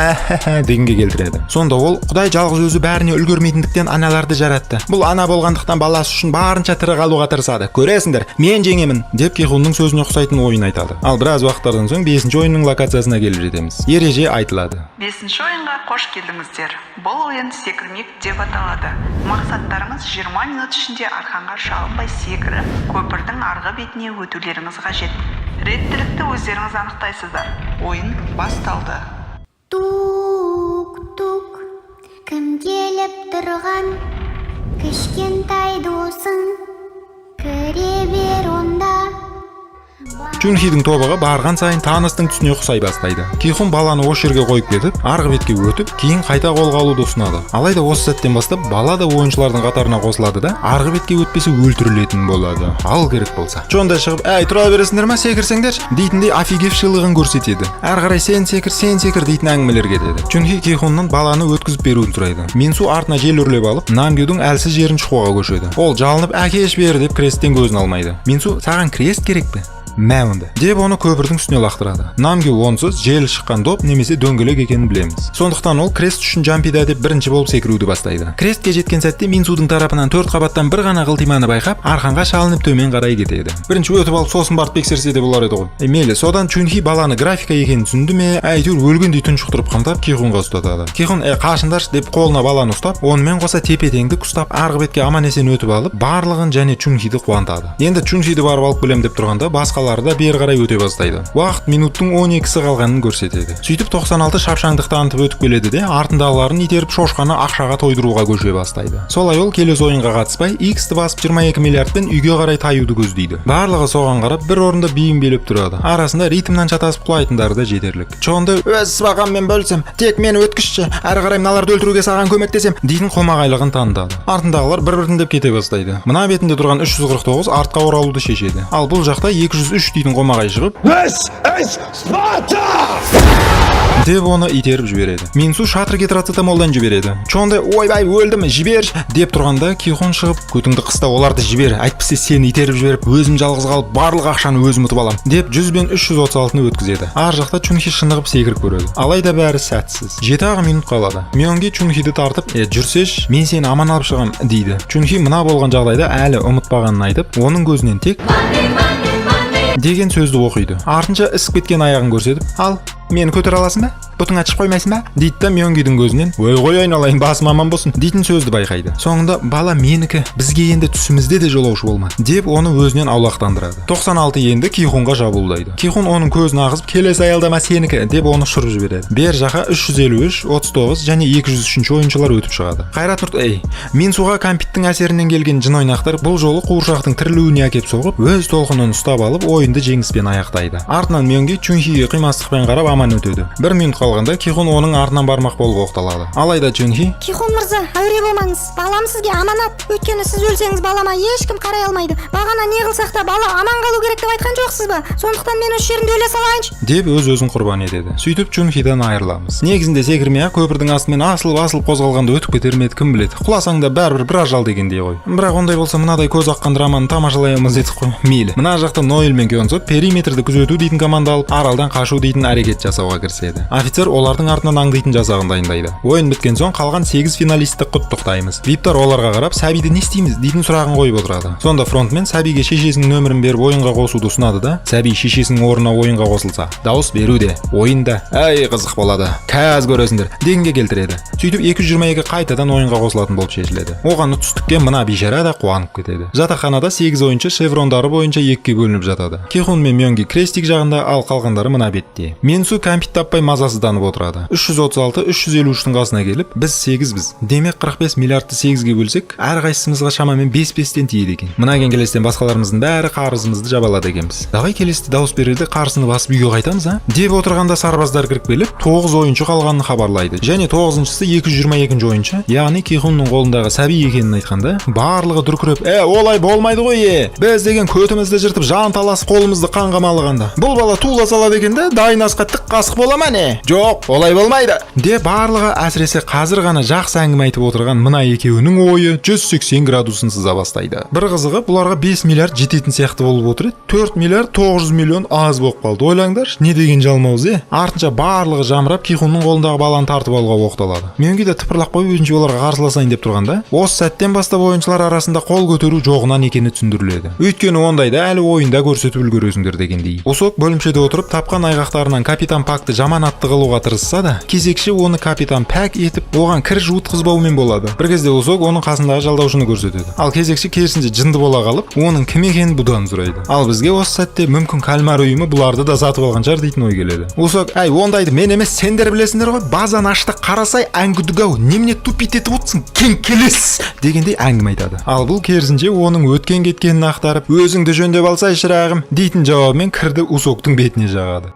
дегенге келтіреді. Сонда ол, Құдай жалғыз өзі бәріне үлгермейтіндіктен аналарды жаратты. Бұл ана болғандықтан баласы үшін барынша тірі қалуға тырысады. Көресіңдер, мен жеңемін деп Кихунның сөзіне ұқсайтын ойын айтады. Ал біраз уақыттардан соң 5-ші ойынның локациясына келіп жетеміз. Ереже айтылады. 5-ші ойынға қош келдіңіздер. Бұл ойын секірмек деп аталады. Мақсаттарыңыз 20 минут ішінде арқанға шалынбай секіріп, көпірдің арғы бетіне өтулеріңіз қажет. Реттілікті өздеріңіз анықтайсыздар. Ойын басталды. Тук-тук, кім келіп тұрған? Кішкентай досың, кіре бер онда. Чунхидің тобығы барған сайын таныстың түсіне ұқсай бастайды. Кихун баланы осы жерге қойып кетіп, арғы бетке өтіп, кейін қайта қолға алуды ұсынады. Алайда осы сәттен бастап бала да ойыншылардың қатарына қосылады да, арғы бетке өтпесе өлтірілетін болады. Ал керек болса. Чонда шығып, "Әй, тұра бересіңдер ме, секірсеңдер?" дейтіндей офигевшілігін көрсетеді. Әрі қарай сен секір дейтін әңгімелер кетеді. Чунхи Кихуннан баланы өткізіп беруін сұрайды. Минсу артына жел үрлеп алып, Намгюдің әлсіз жерін шұқуға көшеді. Ол жалынып, "Әкеш бер" деп кресттен көзін алмайды. Минсу, "Саған крест керек пе?" Мәуінді деп оны көпірдің үстіне лақтырады. Намгю онсыз желі шыққан доп немесе дөңгелек екенін білеміз. Сондықтан ол крест үшін жампида деп бірінші болып секіруді бастайды. Крестке жеткен сәтте Минсудың тарапынан 4 қабаттан бір ғана қылтиманы байқап, арқанға шалынып төмен қарай кетеді. Бірінші өтіп алып сосын барып тексерсе де болар еді ғой. Мейлі, содан Чунхи баланы графика екенін түсінді ме, әйтеуір өлгендей тұншықтырып қымтап Кихунға ұстатады. Кихун, қашындаршы деп қолына баланы ұстап, онымен қоса тепе-теңдік ұстап арғы бетке аман-есен өтіп алып, барлығын және Чунхиді қуантады. Енді Чунхиді барып алып келем деп тұрғанда басқалар да бері қарай өте бастайды. Уақыт минуттың 12-сі қалғанын көрсетеді. Сөйтіп 96 шапшаңдық танытып өтіп келеді де, артындағыларын итеріп шошқаны ақшаға тойдыруға көше бастайды. Солай ол келесі ойынға қатыспай, X-ті басып 22 миллиардпен үйге қарай таюды көздейді. Барлығы соған қарап бір орында биін билеп тұрады. Арасында ритмнан чатасып құлайтындары да жетерлік. Чонды өз сыбағаммен бөлсем, тек мені өткізші, әрі қарай мыналарды өлтіруге саған көмектесем дейтін қомағайлығын танытады. Артындағылар бір-біртіндеп кете бастайды. Мына бетінде тұрған 349 артқа оралуды шешеді. Ал бұл жақта 203 дейтін қомағай шығып, деп оны итеріп жібереді. Минсу шатыр кетрацетамолдан жібереді. Чонды, ойбай өлдім, жібер деп тұрғанда Кихун шығып, көтіңді қыста оларды жібер, әйтпесе сені итеріп жіберіп, өзім жалғыз қалып барлық ақшаны өзім ұтып алам деп 100 бен 336-ны өткізеді. Ар жақта Чунхи шынығып секіріп көреді. Алайда бәрі сәтсіз. 7 минут қалады. Мёнги Чунхиді тартып, жүрсеш, мен сені аман алып шығам дейді. Чунхи мына болған жағдайда әлі ұмытпағанын айтып, оның көзінен тек деген сөзді оқиды. Артынша ісіп кеткен аяғын көрсетіп, "Ал, мені көтере аласың ба? Бұтың ашып қоймайсың ба?" дейді да Мёнгидің көзінен "Ой айналайын, басым аман болсын" дейтін сөзді байқайды. Соңында "Бала менікі, бізге енді түсімізде де жолаушы болма" деп оны өзінен аулақтандырады. 96 енді Кихунға жабылдайды. Кихун оның көзін ағызып "Келесі аялдама сенікі" деп оны ұшырып жібереді. Бер жаққа 353, 39 және 203 ойыншылар өтіп шығады. Қайрат Нұрт, Минсуға кампиттің әсерінен келген жын ойнақтар бұл жолы қуыршақтың тірілуіне әкеп соғып, өз толқынын ұстап алып, ойынды жеңіспен аяқтайды. Артынан Мёнги Чунхиге қимастықпен қарап аман өтеді. 1 минут қалғанда Кихун оның артынан бармақ болып оқталады. Алайда Джунхи: Кихун мырза, әуре болмаңыз. Балам сізге аманат. Өйткені сіз өлсеңіз балама ешкім қарай алмайды. Бағана не қылсақ та бала аман қалу керек деп айтқан жоқсыз ба? Сондықтан мен осы жерінде өле салайыншы деп өз-өзін құрбан етеді. Сөйтіп Джунхидан айырыламыз. Негізінде секірмей-ақ көпірдің астымен асылып қозғалғанда өтіп кетер ме еді, кім біледі. Құласаң да бәрібір бір ажал дегендей ғой. Бірақ ондай болса мынадай көз аққан драманы тамашалай алмас едік қой. Мейлі. Мына жақта Ноэль мен Кёнсок периметрді күзету дейтін команда алып, аралдан қашу дейтін әрекет жасауға кіріседі. Офицер олардың артынан аңдайтын жасағын дайындайды. Ойын біткен соң қалған 8 финалистті құттықтаймыз. Виптар оларға қарап, сәбиді не істейміз дейтін сұрағын қойып отырады. Сонда фронтмен сәбиге шешесінің нөмірін беріп ойынға қосуды ұсынады да, сәби шешесінің орнына ойынға қосылса, дауыс беруде, ойында әй қызық болады, кәз көресіңдер дегенге келтіреді. Сөйтіп 222 қайтадан ойынға қосылатын болып шешіледі. Оған ұтыстықке мына бейшара да қуанып кетеді. Жатақханада 8 ойыншы шеврондары бойынша 2-ге бөлініп жатады. Кихун мен Мёнги крестик жағында, ал қалғандары мына бетте. Менсу кәмпит таппай мазасызданып отырады. 336-353-тің қасына келіп, біз 8-біз. Демек 45 миллиардты 8-ге бөлсек, әрқайсымызға шамамен 5-5-тен тиеді екен. Мына келестен басқаларымыздың бәрі қарызымызды жабалады екенбіз. Давай келесте дауыс берерде қарсыны басып үйге қайтамыз, а? Деп отырғанда сарбаздар кіріп келіп, 9 ойыншы қалғанын хабарлайды. Және 9-шысы 222 ойыншы, яғни Кихунның қолындағы сәби екенін айтқанда, барлығы дүркіреп: олай болмайды ғой, біз деген көтімізді жыртып жан таласып қолымызды қанға малығанда. Бұл бала тула салады екен де, дайын асқа тік қасық бола ма не? Жоқ, олай болмайды. Де барлығы әсіресе қазір ғана жақсы әңгіме айтып отырған мына екеуінің ойы 180 градусын сыза бастайды. Бір қызығы, бұларға 5 миллиард жететін сияқты болып отыр еді. 4 миллиард 900 миллион аз болып қалды. Ойлаңдаршы, не деген жалмауыз, Артынша барлығы жамырап Кихунның қолындағы баланы тартып алуға оқталады. Мөңге де тыпырлақ қойып өзінше оларға қарсыласайын деп тұрғанда, осы сәттен бастап ойыншылар арасында қол көтеру жоғынан екені түсіндіріледі. Өйткені ондайды әлі ойында көрсетіп үлгересіңдер дегендей. Усок бөлімшеде отырып тапқан айғақтарынан капитан Пакты жаманатты қылуға тырысса да, кезекші оны капитан Пак етіп, оған кір жуытқызбаумен болады. Бір кезде Усок оның қасындағы жалдаушыны көрсетеді. Ал кезекші керісінше жынды бола қалып, оның кім екенін бұдан сұрайды. Ал бізге осы сәтте мүмкін кальмар ұйымы бұларды да сатып алған шығар дейтін ой келеді. Усок: ондайды мен емес, сендер білесіңдер ғой, базаны ашты қарасай әңгүдігау, немене тупит етіп отырсың, кең келес дегендей әңгіме айтады. Ал бұл керісінше оның өткен кеткенін ақтарып, өзіңді жөндеп алсай шырағым дейтін жауабымен кірді Усоктың бетіне жағады.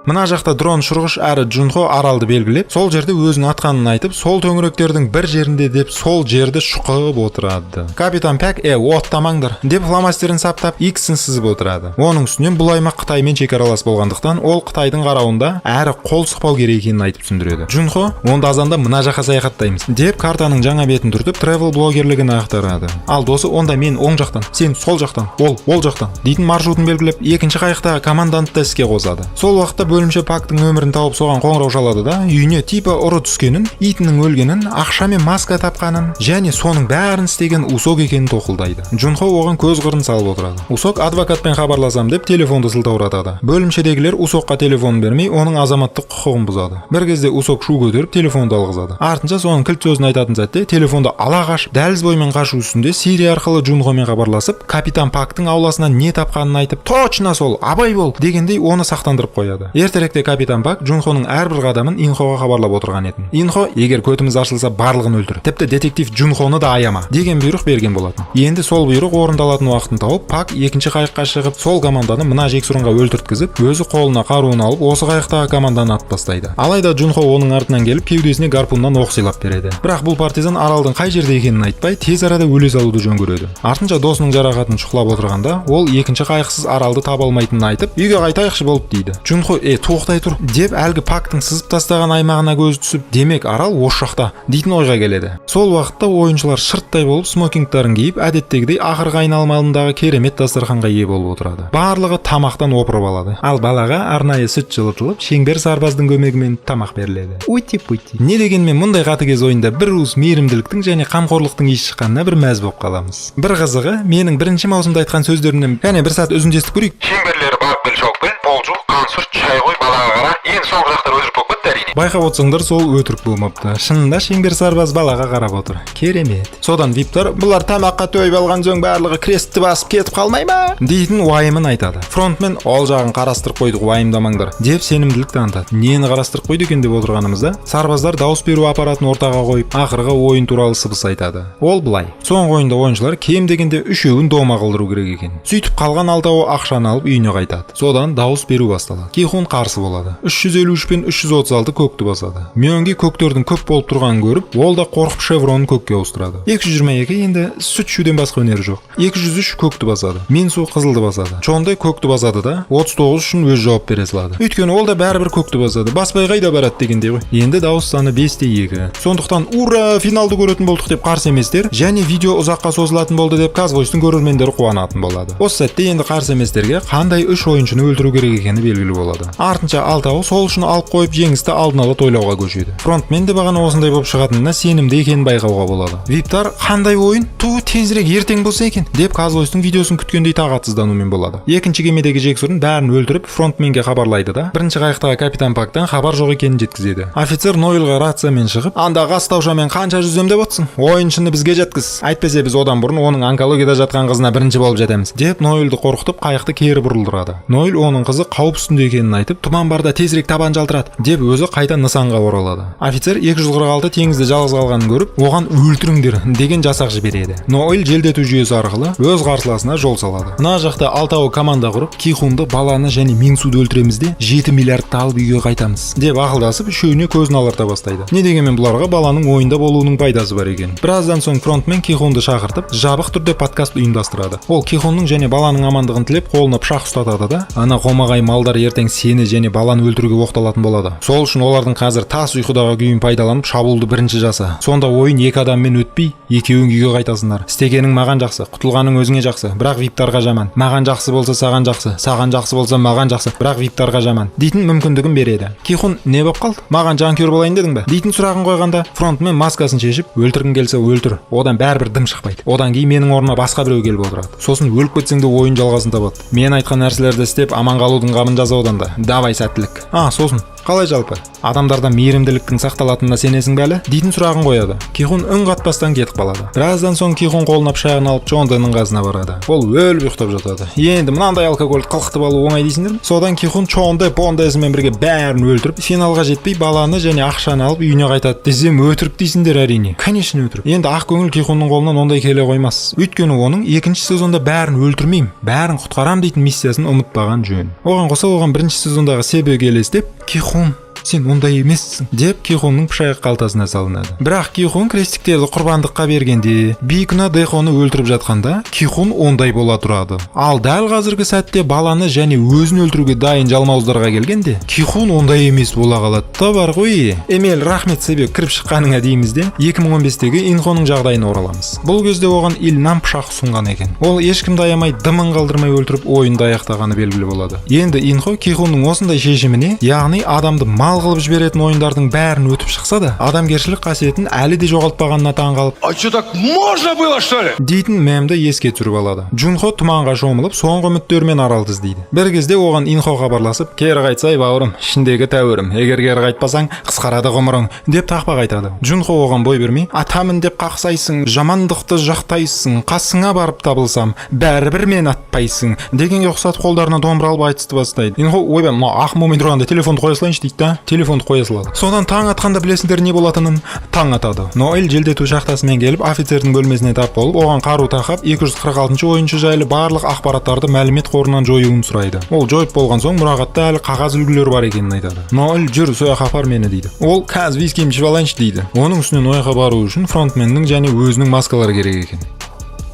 Мына жақта дрон шұрғыш әрі Джунхо аралды белгілеп, сол жерде өзінің атқанын айтып, сол төңіректердің бір жерінде деп сол жерді шұқып отырады. Капитан Пак: оттамаңдар деп фломастерін саптап X-ін сызып отырады. Оның үстінен бұл аймақ Қытаймен шекаралас болғандықтан, ол Қытайдың қарауында әрі қол сұқпау керек екенін айтып түсіндіреді. Джунхо: онда азанда мына жаққа саяхаттаймыз деп картаның жаңа бетін түртіп, тревел блогерлігін ақтарады. Ал досы: онда мен оң жақтан, сен сол жақтан, ол жақтан дейтін маршрутын белгілеп, екінші қайықтағы командантты іске қосады. Сол уақытта бөлімше Пактың нөмірін тауып соған қоңырау шалады да, үйіне типа ұры түскенін, итінің өлгенін, ақша мен маска тапқанын және соның бәрін істеген Усок екенін тоқылдайды. Джунхо оған көз қырын салып отырады. Усок адвокатпен хабарласам деп телефонды сылтауратады. Бөлімшедегілер Усокқа телефон бермей, оның азаматтық құқығын бұзады. Бір кезде Усок шу көтеріп телефонды алғызады. Артынша соның кілт сөзін айтатын сәтте телефонды ала қашып, дәліз бойымен қашу үстінде Сирия арқылы Джунхомен хабарласып, капитан Пактың ауласынан не тапқанын айтып, точно сол, абай бол дегендей оны сақтандырып қояды. Ертеректе капитан Пак Джунхоның әрбір қадамын Инхоға хабарлап отырған етін. Инхо: егер көтіміз ашылса барлығын өлтір, тіпті детектив Джунхоны да аяма деген бұйрық берген болатын. Енді сол бұйрық орындалатын уақытын тауып, Пак екінші қайыққа шығып, сол команданы мына жексұрынға өлтірткізіп, өзі қолына қаруын алып, осы қайықтағы команданы атып тастайды. Алайда Джунхо оның артынан келіп, кеудесіне гарпуннан оқ сыйлап береді. Бірақ бұл партизан аралдың қай жерде екенін айтпай, тез арада өле салуды жөн көреді. Артынша досының жарақатын шұқылап отырғанда, ол екінші қайықсыз аралды таба алмайтынын айтып, үйге қайтайықшы болып дейді. Джунхо: тоқтай тұр деп әлгі Пактың сызып тастаған аймағына көзі түсіп, демек арал осы жақта дейтін ойға келеді. Сол уақытта ойыншылар шырттай болып смокингтарын киіп, әдеттегідей ақырғы айналма алдындағы керемет дастарханға ие болып отырады. Барлығы тамақтан опырып алады. Ал балаға арнайы сүт жылытылып, шеңбер сарбаздың көмегімен тамақ беріледі. Уйти-пуйти. Не дегенмен мұндай қатыгез ойында бір уыс мейірімділіктің және қамқорлықтың иісі шыққанына бір мәз болып қаламыз. Бір қызығы, менің бірінші маусымда айтқан сөздерімнен кәне бір сәт үзінді естіп көрейік. Шеңберлері барып біл шоқпен, полжу, қансұрт, шай ғой, балаға қара, ең соңғы жақтар өтірік болып кетті әрине. Байқап отырсыңдар, сол өтірік болмапты. Шынында шеңбер сарбаз балаға қарап отыр. Керемет. Содан виптар: бұлар тамаққа тойып алған соң барлығы крестті басып кетіп қалмай ма дейтін уайымын айтады. Фронтмен: ол жағын қарастырып қойдық, уайымдамаңдар деп сенімділік танытады. Нені қарастырып қойды екен деп отырғанымызда, сарбаздар дауыс беру аппаратын ортаға қойып, ақырғы ойын туралы сыбыс айтады. Ол былай: соңғы ойында ойыншылар кем дегенде 3-еуін дома қылдыру керек екен. Сөйтіп қалған 6-ы ақшаны алып үйіне қайтады. Содан дауыс беру басталады. салады. Кихун қарсы болады. 353 пен 336 көкті басады. Мюнги көктердің көп болып тұрғанын көріп, ол да қорқып шевронын көкке ауыстырады. 222 енді сүт ішуден басқа өнері жоқ. 203 көкті басады. Минсу қызылды басады. Чондай көкті басады да 39 үшін өз жауап бере салады. Өйткені ол да бәрібір көкті басады. Баспай қайда барады дегендей ғой. Енді дауыс саны 5-2. Сондықтан ура, финалды көретін болдық деп қарсы еместер, және видео ұзаққа созылатын болды деп Казвойстың көрермендері қуанатын болады. Осы сәтте енді қарсы еместерге қандай 3 ойыншыны өлтіру керек екені белгілі болады. Артынша алтауы сол үшін алып қойып жеңісті алдын ала тойлауға көшеді. Фронтмен де бағана осындай болып шығатынына сенімді екенін байқауға болады. Виптар қандай ойын? Тезірек ертең болса екен деп Казвойстың видеосын күткендей тағатсызданумен болады. Екінші кемедегі жексұрын бәрін өлтіріп фронтменге хабарлайды да бірінші қайықтағы капитан Пактан хабар жоқ екенін жеткізеді. Офицер Нойлға рациямен шығып, анда Қастаушамен қанша жүзем деп отсың? Ойыншыны бізге жеткіз. Әйтпесе біз одан бұрын оның онкологияда жатқан қызына бірінші болып жетеміз деп Нойлды қорқытып қайықты кері бұрылдырады. Нойл оның қызы қауіп үстінде екенін айтып, тұман барда тезірек табан жалтырат деп өзі қайта нысанға оралады. Офицер 246 теңізде жалғыз қалғанын көріп, оған өлтіріңдер деген жасақ жібереді. Нойл желдету жүйесі арқылы өз қарсыласына жол салады. Мына жақта алтауы команда құрып, Кихунды, баланы және Минсуды өлтіреміз де 7 миллиардты алып үйге қайтамыз деп ақылдасып, үшеуіне көзін аларта бастайды. Не дегенмен бұларға баланың ойында болуының пайдасы бар екен. Біраздан соң фронтмен Кихунды шақыртып, жабық түрде подкаст ұйымдастырады. Ол Кихунның және баланың амандығын тілеп, қолына пышақ ұстатады да, ана қомағай малдар ертең сені және баланы өлтіруге оқталатын болады. Сол үшін олардың қазір тас ұйқыдағы күйін пайдаланып шабуылды бірінші жаса. Сонда ойын 2 адаммен өтпей, екеуің үйге қайтасыңдар. Істегенің маған жақсы, құтылғаның өзіңе жақсы, бірақ виптарға жаман. Маған жақсы болса саған жақсы, саған жақсы болса маған жақсы, бірақ виптарға жаман дейтін мүмкіндігін береді. Кихун не болып қалды? Маған жанкүйер болайын дедің бе? дейтін сұрағын қойғанда, фронтмен маскасын шешіп, өлтіргің келсе өлтір. Одан бәрібір дым шықпайды. Одан кейін менің орныма басқа біреу келіп отырады. Сосын өліп кетсең де ойын жалғасын табады. Мен айтқан нәрселерді істеп аман қалудың қамын жаса одан да. Давай сәттілік. Сосын қалай жалпы? Адамдарда мейірімділіктің сақталатынына сенесің бе әлі? дейтін сұрағын қояды. Кихун үн қатпастан кетіп қалады. Біраздан соң Кихун қолына пышағын алып Чондайның қасына барады. Ол өліп ұйықтап жатады. Енді мынандай алкогольді қылқытып алу оңай дейсіңдер ме? Содан Кихун Чондай Пондайсымен бірге бәрін өлтіріп, финалға жетпей баланы және ақшаны алып үйіне қайтады десем өтірік дейсіңдер әрине. Конечно өтірік. Енді ақкөңіл Кихунның қолынан ондай келе қоймас. Өйткені оның екінші сезонда бәрін өлтірмеймін, бәрін құтқарам дейтін миссиясын ұмытпаған жөн. Оған қоса оған бірінші сезондағы себебі елестеп, Кихун, сен ондай емессің деп Кихунның пышағы қалтасына салынады. Бірақ Кихун крестиктерді құрбандыққа бергенде, бейкүнә Дэхоны өлтіріп жатқанда, Кихун ондай бола тұрады. Ал дәл қазіргі сәтте баланы және өзін өлтіруге дайын жалмауыздарға келгенде, Кихун ондай емес бола қалады. Та бар ғой. Эмель, рахмет себеп кіріп шыққаныңа дейміз де 2015-тегі Инхоның жағдайына ораламыз. Бұл кезде оған Ильнам пышақ ұсынған екен. Ол ешкімді аямай, дымын қалдырмай өлтіріп ойынды аяқтағаны белгілі болады. Енді Инхо Кихунның осындай шешіміне, яғни адамды мал қылып жіберетін ойындардың бәрін өтіп шықса да, адамгершілік қасиетін әлі де жоғалтпағанына таңғалып, А что, так можно было, что ли? дейтін мемді еске түсіріп алады. Джунхо тұманға шомылып, соңғы үміттермен аралды іздейді. Бір кезде оған Инхо хабарласып, кері қайтсай бауырым, ішіндегі тәуірім, егер кері қайтпасаң, қысқарады ғұмырың деп тақпақ айтады. Джунхо оған бой бермей, атамын деп қақсайсың, жамандықты жақтайсың, қасыңа барып табылсам, бәрібір мен атпайсың дегенге ұқсат қолдарына домбыра алып айтысты бастайды. Инхо, ойбай, мына ақ момын тұрғанда телефонды қоя салайыншы дейді да, телефонды қоя салады. Содан таң атқанда білесіңдер не болатынын? Таң атады. Ноэль желдету шахтасымен келіп, офицердің бөлмесіне тап болып, оған қару тақап, 246 ойыншы жайлы барлық ақпараттарды мәлімет қорынан жоюын сұрайды. Ол жойып болған соң мұрағатта әлі қағаз үлгілері бар екенін айтады. Ноэль, жүр, сояққа апар мені дейді. Ол қазір вискиімді ішіп алайыншы дейді. Оның үстінен ояққа бару үшін фронтменнің және өзінің маскалары керек екен.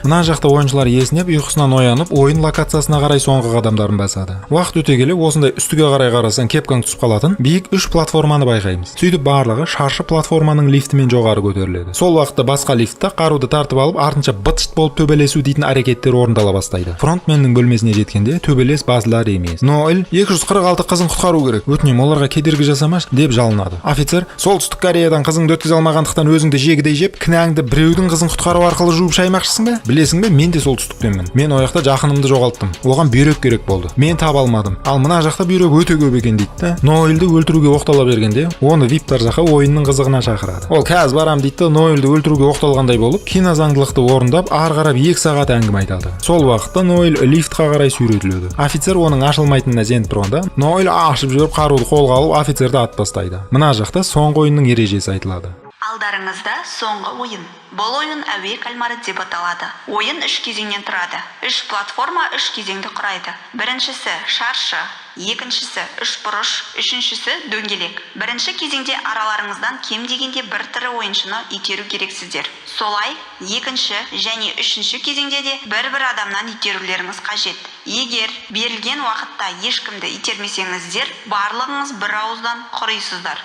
Мына жақта ойыншылар есінеп, ұйқысынан оянып, ойын локациясына қарай соңғы қадамдарын басады. Уақыт өте келе, осындай үстіге қарай қарасаң кепкаң түсіп қалатын биік 3 платформаны байқаймыз. Сөйтіп барлығы шаршы платформаның лифтімен жоғары көтеріледі. Сол уақытта басқа лифтте қаруды тартып алып, артынша быт-шыт болып төбелесу дейтін әрекеттер орындала бастайды. Фронтменнің бөлмесіне жеткенде төбелес басылар емес. Ноэль 246 қызын құтқару керек. Өтінем, оларға кедергі жасамаш деп жалынады. Офицер, солтүстік Кореядан қызыңды өткізе алмағандықтан өзіңді жегідей жеп, кінәңді біреудің қызын құтқару арқылы жуып шаймақшысың ба? Білесің бе, мен де солтүстіктенмін. Мен ояқта жақынымды жоғалттым. Оған бүйрек керек болды. Мен таба алмадым. Ал мына жақта бүйрек өте көп екен дейді. Ноэльді өлтіруге оқтала бергенде, оны виптар жаққа ойынның қызығына шақырады. Ол қазір барам дейді. Ноэльді өлтіруге оқталғандай болып, кинозаңдылықты орындап, ары қарап 2 сағат әңгіме айтады. Сол уақытта Ноэль лифтқа қарай сүйретіледі. Офицер оның ашылмайтынына сеніп тұрғанда, Ноэль ашып жіберіп қаруды қолға алып, офицерді ат бастайды. Мына жақта соңғы ойынның ережесі айтылады. Алдарыңызда соңғы ойын. Бұл ойын әуе кальмары деп аталады. Ойын 3 кезеңнен тұрады. 3 платформа 3 кезеңді құрайды. Біріншісі шаршы, екіншісі үшбұрыш, үшіншісі дөңгелек. Бірінші кезеңде араларыңыздан кем дегенде бір тірі ойыншыны итеру керексіздер. Солай, екінші және үшінші кезеңде де бір адамнан итерулеріңіз қажет. Егер берілген уақытта ешкімді итермесеңіздер, барлығыңыз бір ауыздан құрисыздар.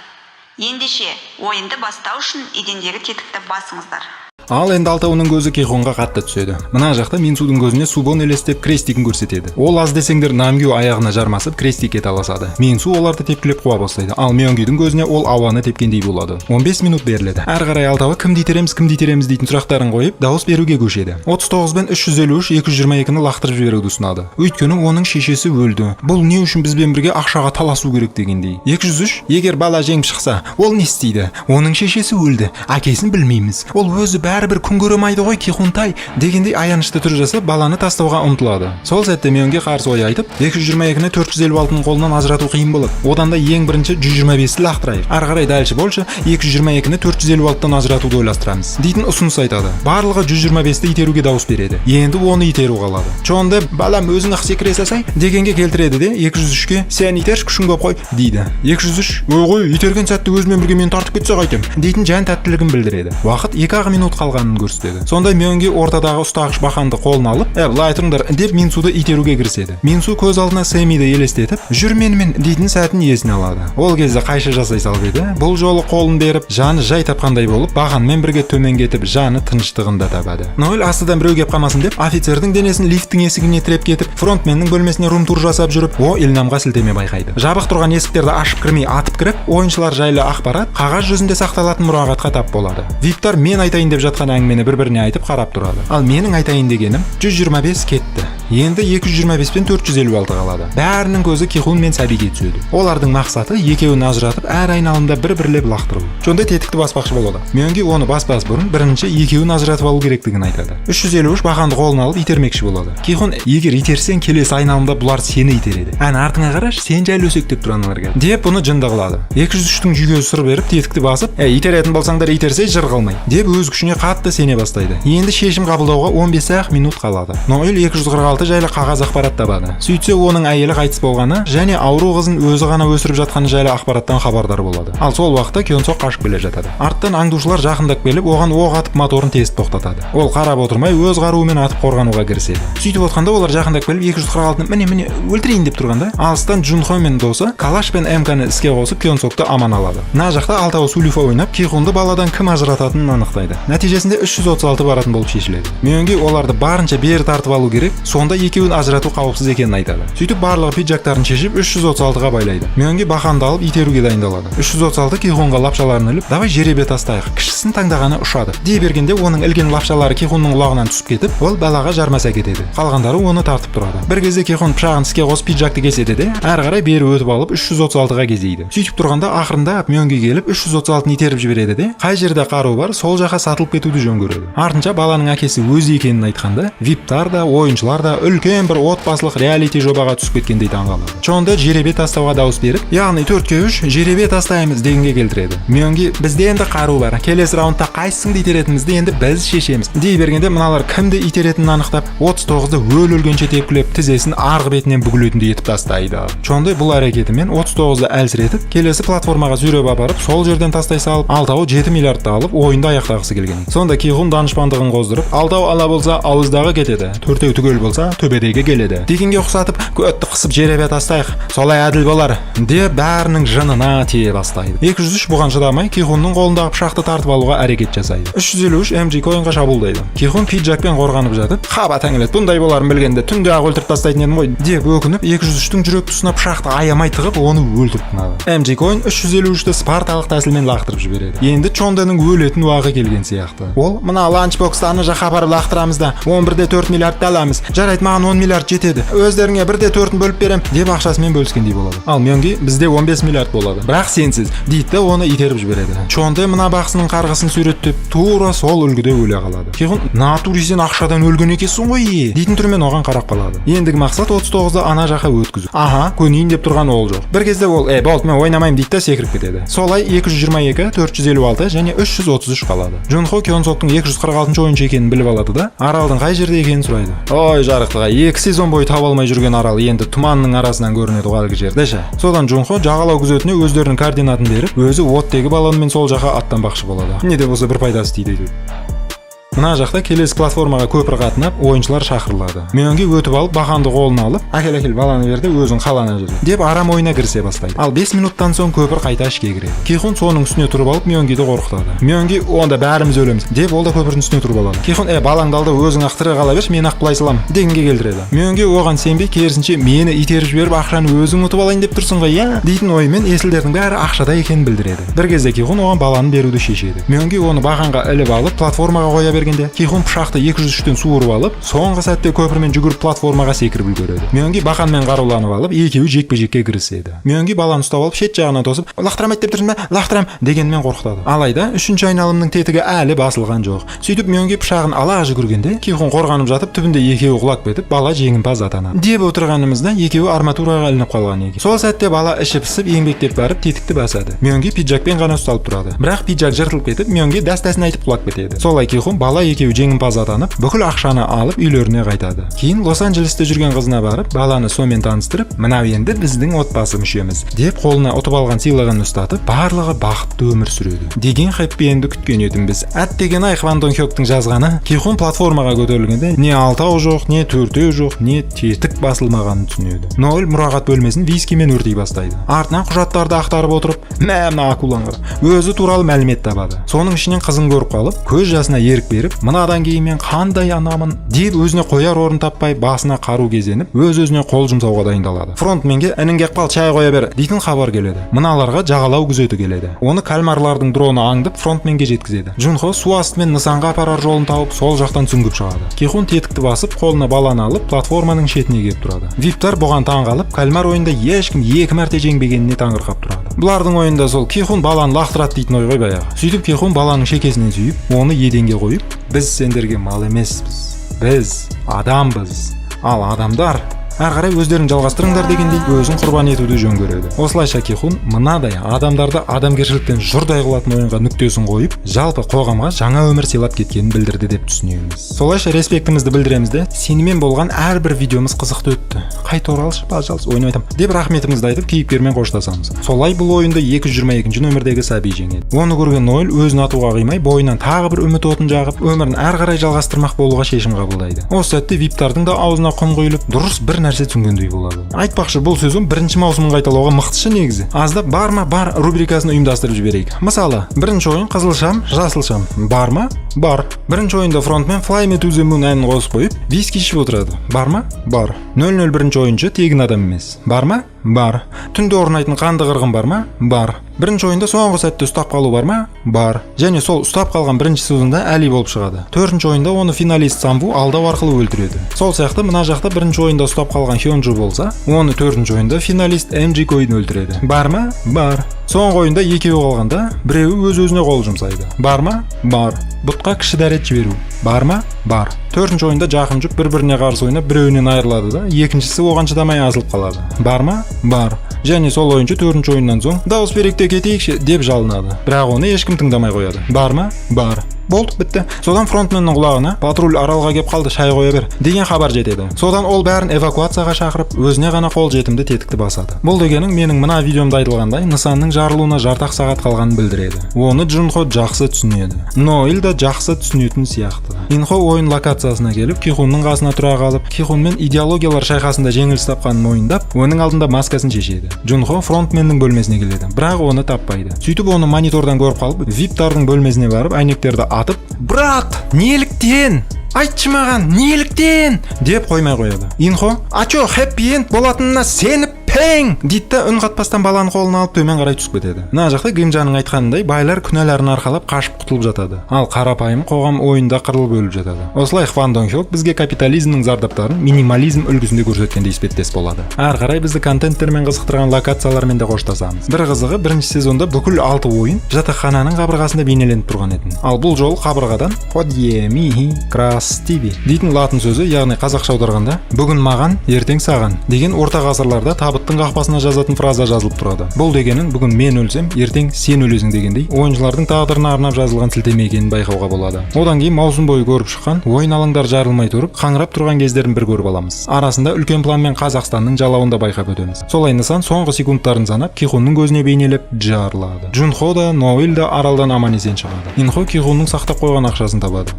Ендеше, ойынды бастау үшін едендегі тетікті басыңыздар. Ал енді алтауының көзі Кихонға қатты түседі. Мына жақта Минсудың көзіне Субон елестеп крестигін көрсетеді. Ол аз десеңдер Намгю аяғына жармасып крестикке таласады. Минсу оларды тепкілеп қуа бастайды. Ал Мyeonggiдің көзіне ол ауаны тепкендей болады. 15 минут беріледі. Әрі қарай алтауы кімді итереміз дейтін сұрақтарын қойып, дауыс беруге көшеді. 39 бен 353 222-ні лақтырып жіберуді ұсынады. Өйткені оның шешесі өлді. Бұл не үшін бізбен бірге ақшаға таласу керек дегендей. 203 егер бала жеңіп шықса, ол не істейді? Оның шешесі өлді. Әкесін білмейміз. Ол өзі бәрібір күн көремайды ғой Кихунтай дегендей аянышты түр жасап баланы тастауға ұмтылады. Сол сәтте Мyeonggi қарсы ой айтып, 222-ні 456-ның қолынан ажырату қиын болады. Одан да ең бірінші 125-ті лақтырайық. Ары қарай дәлші болшы 222-ні 456-тан ажыратуды ойластырамыз дейтін ұсыныс айтады. Барлығы 125-ті итеруге дауыс береді. Енді оны итеру қалады. Чонда балам өзің ақ секіре салсай дегенге келтіреді де 203-ке сен итерш күшің көп қой дейді. 203 ой итерген сәтте өзімен бірге мен тартып кетсе қайтем дейтін жан тәттілігін білдіреді. Уақыт 2 минут қалғанын көрсетеді. Сонда Мyeonggi ортадағы ұстағыш бақанды қолына алып, былай тұрыңдар деп Минсуды итеруге кіріседі. Минсу көз алдына Сэмиді елестетіп, жүр менімен дейтін сәтін есіне алады. Ол кезде қайшы жасай салып еді. Бұл жолы қолын беріп, жаны жай тапқандай болып, бақанмен бірге төмен кетіп, жаны тыныштығын да табады. Ноэль астыдан біреу кеп қалмасын деп, офицердің денесін лифттің есігіне тіреп кетіп, фронтменнің бөлмесіне рум-тур жасап жүріп, Илнамға сілтеме байқайды. Жабық тұрған есіктерді ашып кірмей атып кіріп, ойыншылар жайлы ақпарат қағаз жүзінде сақталатын мұрағатқа тап болады. Виптар мен айтайын деп жатқан әңгімені бір-біріне айтып қарап тұрады. Ал менің айтайын дегенім 125 кетті. Енді 225 пен 456 қалады. Бәрінің көзі Кихун мен Сәбиге түседі. Олардың мақсаты екеуін ажыратып, әр айналымда бір-бірлеп лақтыру. Сонда тетікті баспақшы болады. Мyeonggi оны баспас бұрын бірінші екеуін ажыратып алу керектігін айтады. 353 бақанды қолына алып итермекші болады. Кихун егер итерсең келесі айналымда бұлар сені итереді. Ән артыңа қараш, сен жайлы өсектеп тұрғанларға деп бұны жынды қылады. 203-тің жүйкесі сыр беріп тетікті басып, итеретін болсаңдар итерсе жыр қалмай деп өз күшіне қатты сене бастайды. Енді шешім қабылдауға 15 минут қалады. Ноэль 246 жайлы қағаз ақпарат табады. Сөйтсе оның әйелі қайтыс болғаны және ауру қызын өзі ғана өсіріп жатқаны жайлы ақпараттан хабардар болады. Ал сол уақытта Кёнсок қашып келе жатады. Арттан аңдушылар жақындап келіп, оған оқ атып моторын тез тоқтатады. Ол қарап отырмай өз қаруымен атып қорғануға кіріседі. Сөйтіп отқанда олар жақындап келіп 246-ны міне өлтірейін деп тұрғанда, алыстан Джунхо мен досы Калаш пен МК-ны іске қосып Кёнсокты аман алады. Мына жақта алтауы сулифа ойнап, Кихунды баладан кім ажырататынын анықтайды. Нәтижесінде 336 баратын болып шешіледі. Мyeonggi оларды барынша бері тартып алу керек, сонда екеуін ажырату қауіпсіз екенін айтады. Сөйтіп барлығы пиджактарын шешіп 336-ға байлайды. Мyeonggi бақанды алып итеруге дайындалады. 336 Кихунға лапшаларын іліп, давай жеребе тастайық. Кішісін таңдағаны ұшады. Дей бергенде оның ілген лапшалары Кихунның құлағынан түсіп кетіп, ол балаға жармаса кетеді. Қалғандары оны тартып тұрады. Бір кезде Кихун пышағын іске қосып пиджакты кеседі де, әрі қарай бері өтіп алып 336-ға кезейді. Сөйтіп тұрғанда ақырында Myeonggi келіп 336-ны итеріп жібереді де, қай жерде қару бар, сол жаққа сатылып кетуді жөн көреді. Артынша баланың әкесі өзі екенін айтқанда, виптар да, ойыншылар да үлкен бір отбасылық реалити жобаға түсіп кеткендей таңғалады. Чонда жеребе тастауға дауыс беріп, яғни 4-3 жеребе тастаймыз дегенге келтіреді. Myeonggi бізде енді қару бар. Келесі раундта қайсыңды итеретінімізді енді біз шешеміз. Дей бергенде мыналар кімді итеретінін анықтап, 39-ды өлгенше тепкілеп, тізесін арғы бетінен бүгілетіндей етіп тастайды. Чонда бұл әрекетімен 39-ды әлсіретіп, келесі платформаға сүйреп апарып, сол жерден тастай салып, алтауы 7 миллиардты алып, ойынды аяқтағысы келген. Сонда Кихун данышпандығын қоздырып, алтау ала болса ауыздағы кетеді, төртеу түгел болса төбедегі келеді дегенге ұқсатып, көтті қысып жеребе тастайық, солай әділ болар деп бәрінің жынына тие бастайды. 203 бұған шыдамай Кихунның қолындағы пышақты тартып алуға әрекет жасайды. 353 MG Coinға шабуылдайды. Кихун пиджакпен қорғанып жатып, хаба тәңілет, бұндай боларын білгенде түнде ақ өлтіріп тастайтын едім ғой деп өкініп 203-тің жүрек тұсына пышақты аямай тығып, оны өлтіріп тынады. MG Coin 353-ті спарталық тәсілмен лақтырып жібереді. Енді Чонданың өлетін уақы келген сияқты. Ол, мына ланчбоксты ана жаққа апарып лақтырамыз да 11-де 4 миллиардты аламыз. Жарайды, маған 10 миллиард жетеді. Өздеріңе 1-де 4-ін бөліп берем деп ақшасымен бөліскендей болады. Ал Myeonggi бізде 15 миллиард болады. Бірақ сенсіз дейді де оны итеріп жібереді. Чонда мына бақсының қарғысын суреттеп, тура сол үлгіде өле қалады. Кихун, натури сен ақшадан өлген екенсің ғой дейтін түрмен оған қарап қалады. Ендігі мақсат 39-ды ана жаққа өткізу. Аха, көнейін деп тұрған ол жоқ. Бір кезде ол, болды мен ойнамаймын дейді де секіріп кетеді. Солай 222, 456 және 333 қалады. Джунхо Кёнсоктың 246-шы ойыншы екенін біліп алады да, аралдың қай жерде екенін сұрайды. Ой, тарихтыга 2 сезон бою таба алмай жүрген арал енді туманның арасынан көрінеді ғой алғы жердеше. Содан Жунхо жағалау күзетіне өздерінің координатын беріп, өзі оттегі баллонмен сол жаққа аттанбақшы болады. Не де болса бір пайдасы тиді. Мына жақта келесі платформаға көпір қатынап, ойыншылар шақырылады. Мөңге өтіп алып, бақанды қолына алып, әкел баланы берді, өзің қалана жүр деп арам ойына кірісе бастайды. Ал 5 минуттан соң көпір қайта ішке кіреді. Кихун соның үстіне тұрып алып, Мөңгеді қорқытады. Мөңге онда бәріміз өлеміз деп ол да көпірдің үстіне тұрып алады. Кихун балаңды алда өзің ақ тірі қала берші, мен ақ былай салам дегенге келтіреді. Мөңге оған сенбей, керісінше мені итеріп жіберіп ақшаны өзің ұтып алайын деп тұрсың ғой, иә дейтін оймен есілдердің бәрі ақшада екенін білдіреді. Бір кезде Кихун оған баланы беруді шешеді. Мөңге оны бақанға іліп алып, платформаға қоя бергенде Кихун пышақты 203-тен суырып алып, соңғы сәтте көпірмен жүгіріп платформаға секіріп үлгереді. Мөңге бақанмен қаруланып алып, екеуі жекпе-жекке кіріседі. Мөңге баланы ұстап алып, шет жағынан тосып, "Лақтырамайды деп тұрсың ба? Лақтырам" дегенмен қорқытады. Алайда 3-ші айналымның тетігі әлі басылған жоқ. Сөйтіп Мөңге пышағын ала жүгіргенде, Кихун қорғанып жатып, түбінде екеуі құлап кетіп, бала жеңімпаз атанады. Деп отырғанымызда екеуі арматураға ілініп қалған екен. Сол сәтте бала іші пысып, еңбектеп барып, тетікті басады. Мөңге пиджакпен ғана ұсталып тұрады. Бірақ пиджак жыртылып кетіп, Мөңге дәстәсін айтып құлап кетеді. Солай Кихун бала екеуі жеңімпаз атанып, бүкіл ақшаны алып үйлеріне қайтады. Кейін Лос-Анджелесте жүрген қызына барып, баланы сомен таныстырып, "Мынау енді біздің отбасы мүшеміз" деп қолына ұтып алған сыйлығын ұстатып, барлығы бақытты өмір сүреді деген хэппи-эндті күткен едімбіз. Әттеген-ай, Хван Дон Хёктың жазғаны Кихун платформаға көтерілгенде не алтау жоқ, не төртеу жоқ, не тетік басылмағанын түсінеді. Ноэль мұрағат бөлмесін вискимен өртей бастайды. Артынан құжаттарды ақтарып отырып, мына акулаңға өзі туралы мәлімет табады. Соның ішінен қызын көріп қалып, көз жасына ерік беріп, "Мынадан кейін мен қандай анамын" деп өзіне қояр орын таппай, басына қару кезеніп, өз-өзіне қол жұмсауға дайындалады. Фронтменге "Ініңге қал, чай қоя бер" дейтін хабар келеді. Мыналарға жағалау күзеті келеді. Оны кальмарлардың дроны аңдып фронтменге жеткізеді. Жунхо су астымен нысанға апарар жолын тауып, сол жақтан сүңгіп шығады. Кихун тетікті басып, қолына баланы алып, платформаның шетіне келіп тұрады. Виптар бұған таңғалып, кальмар ойында ешкім 2 мәрте жеңбегеніне таңырқап тұрады. Бұлардың ойында сол Кихун баланы лақтырады дейтін ой ғой баяғы. Сөйтіп Кихун баланың шекесінен сүйіп, оны еденге қойып, "Біз сендерге мал емеспіз. Біз адамбыз. Ал адамдар ары қарай өздерін жалғастырыңдар" дегендей өзін құрбан етуді жөн көреді. Осылайша Кихун мынадай адамдарды адамгершіліктен жұрдай қылатын ойынға нүктесін қойып, жалпы қоғамға жаңа өмір сыйлап кеткенін білдірді деп түсінеміз. Солайша респектімізді білдіреміз де, сенімен болған әрбір видеомыз қызықты өтті. Қайта оралшы, пожалуйста, ойнап айтам деп рахметімізді айтып, кейіпкермен қоштасамыз. Солай бұл ойынды 222 нөмірдегі сәби жеңеді. Оны көрген Ноэль өзін атуға қимай, бойынан тағы бір үміт отын жағып, өмірін әрі қарай жалғастырмақ болуға шешім қабылдайды. Осы сәтте Виптардың да аузына құм құйылып, дұрыс бір нәрсе түсінгендей болады. Айтпақшы, бұл сөзім 1-ші маусымын қайталауға мықтышы негізі. Аздап бар ма бар рубрикасын ұйымдастырып жіберейік. Мысалы, 1-ші ойын қызыл шам, жасыл шам. Бар ма? Бар. 1-ші ойында фронтмен Fly Me to the Moon әнін қосып қойып, виски ішіп отырады. Бар ма? Бар. 001-ші ойыншы тегін адам емес. Бар ма? Бар. Түнде орнайтын қанды қырғын бар ма? Бар. 1-ші ойында соңғы сәтте ұстап қалу бар ма? Бар. Және сол ұстап қалған 1-ші сезонда Әли болып шығады. 4-ші ойында оны финалист Самву алдау арқылы өлтіреді. Сол сияқты мына жақта 1-ші ойында ұстап қалған Хёнджу болса, оны 4-ші ойында финалист MJ Койн өлтіреді. Бар ма? Бар. Соңғы ойында екеуі қалғанда, біреуі өз-өзіне қол жұмсайды. Бар ма? Бар. Бұтқа кіші дәрет жіберу. Бар ма? Бар. 4-ші ойында жақын жұп бір-біріне қарсы ойнап, біреуінен айырылады да, екіншісі оған шыдамай азылып қалады. Бар ма? Бар. Және сол ойыншы 4-ші ойыннан соң дауыс берейік те кетейікші деп жалынады. Бірақ оны ешкім тыңдамай қояды. Бар ма? Бар. Болды, бітті. Содан фронтменнің құлағына "Патруль аралға кеп қалды, шай қоя бер" деген хабар жетеді. Содан ол бәрін эвакуацияға шақырып, өзіне ғана қол жетімді тетікті басады. Бұл дегенің менің мына видеомда айтылғандай нысанның жарылуына жартақ сағат қалғанын білдіреді. Оны Жунхо жақсы түсінеді. Ноэль да жақсы түсінетін сияқты. Инхо ойын локациясына келіп, Кихунның қасына тұра қалып, Кихунмен идеологиялар шайқасында жеңіліс тапқанын мойындап, оның алдында маскасын шешеді. Жунхо фронтменнің бөлмесіне келеді, бірақ оны таппайды. Сөйтіп оны монитордан көріп қалып, Виптардың бөлмесіне барып, әйнектерді атып, "Брат, неліктен? Айтшы маған, неліктен?" деп қоймай қояды. Инхо, "Ачо, хэппи-энд болатынына сеніп пең" дейді да үн қатпастан баланы қолына алып төмен қарай түсіп кетеді. Мына жақта Гримжаның айтқанындай байлар күнәларын арқалап қашып құтылып жатады. Ал қарапайым қоғам ойында қырылып өліп жатады. Осылай Хван Дон Хёк бізге капитализмнің зардаптарын минимализм үлгісінде көрсеткенде іспеттес болады. Ары қарай бізді контенттермен қызықтырған локациялармен де қоштасамыз. Бір қызығы, 1-ші сезонда бүкіл 6 ойын жатақхананың қабырғасында бейнеленіп тұрған еді. Ал бұл жол қабырғадан "Ходье михи крастиви" дейтін латын сөзі, яғни қазақша аударғанда "бүгін маған, ертең саған" деген орта ғасырларда табыт банктың қақпасына жазатын фраза жазылып тұрады. Бұл дегенің бүгін мен өлсем, ертең сен өлесің дегендей ойыншылардың тағдырына арнап жазылған сілтеме екенін байқауға болады. Одан кейін маусым бойы көріп шыққан ойын алаңдар жарылмай тұрып, қаңырап тұрған кездерін бір көріп аламыз. Арасында үлкен планмен Қазақстанның жалауын да байқап өтеміз. Солай нысан соңғы секундтарын санап Кихунның көзіне бейнелеп жарылады. Джунхо да, Ноэль да аралдан аман-есен шығады. Инхо Кихунның сақтап қойған ақшасын табады.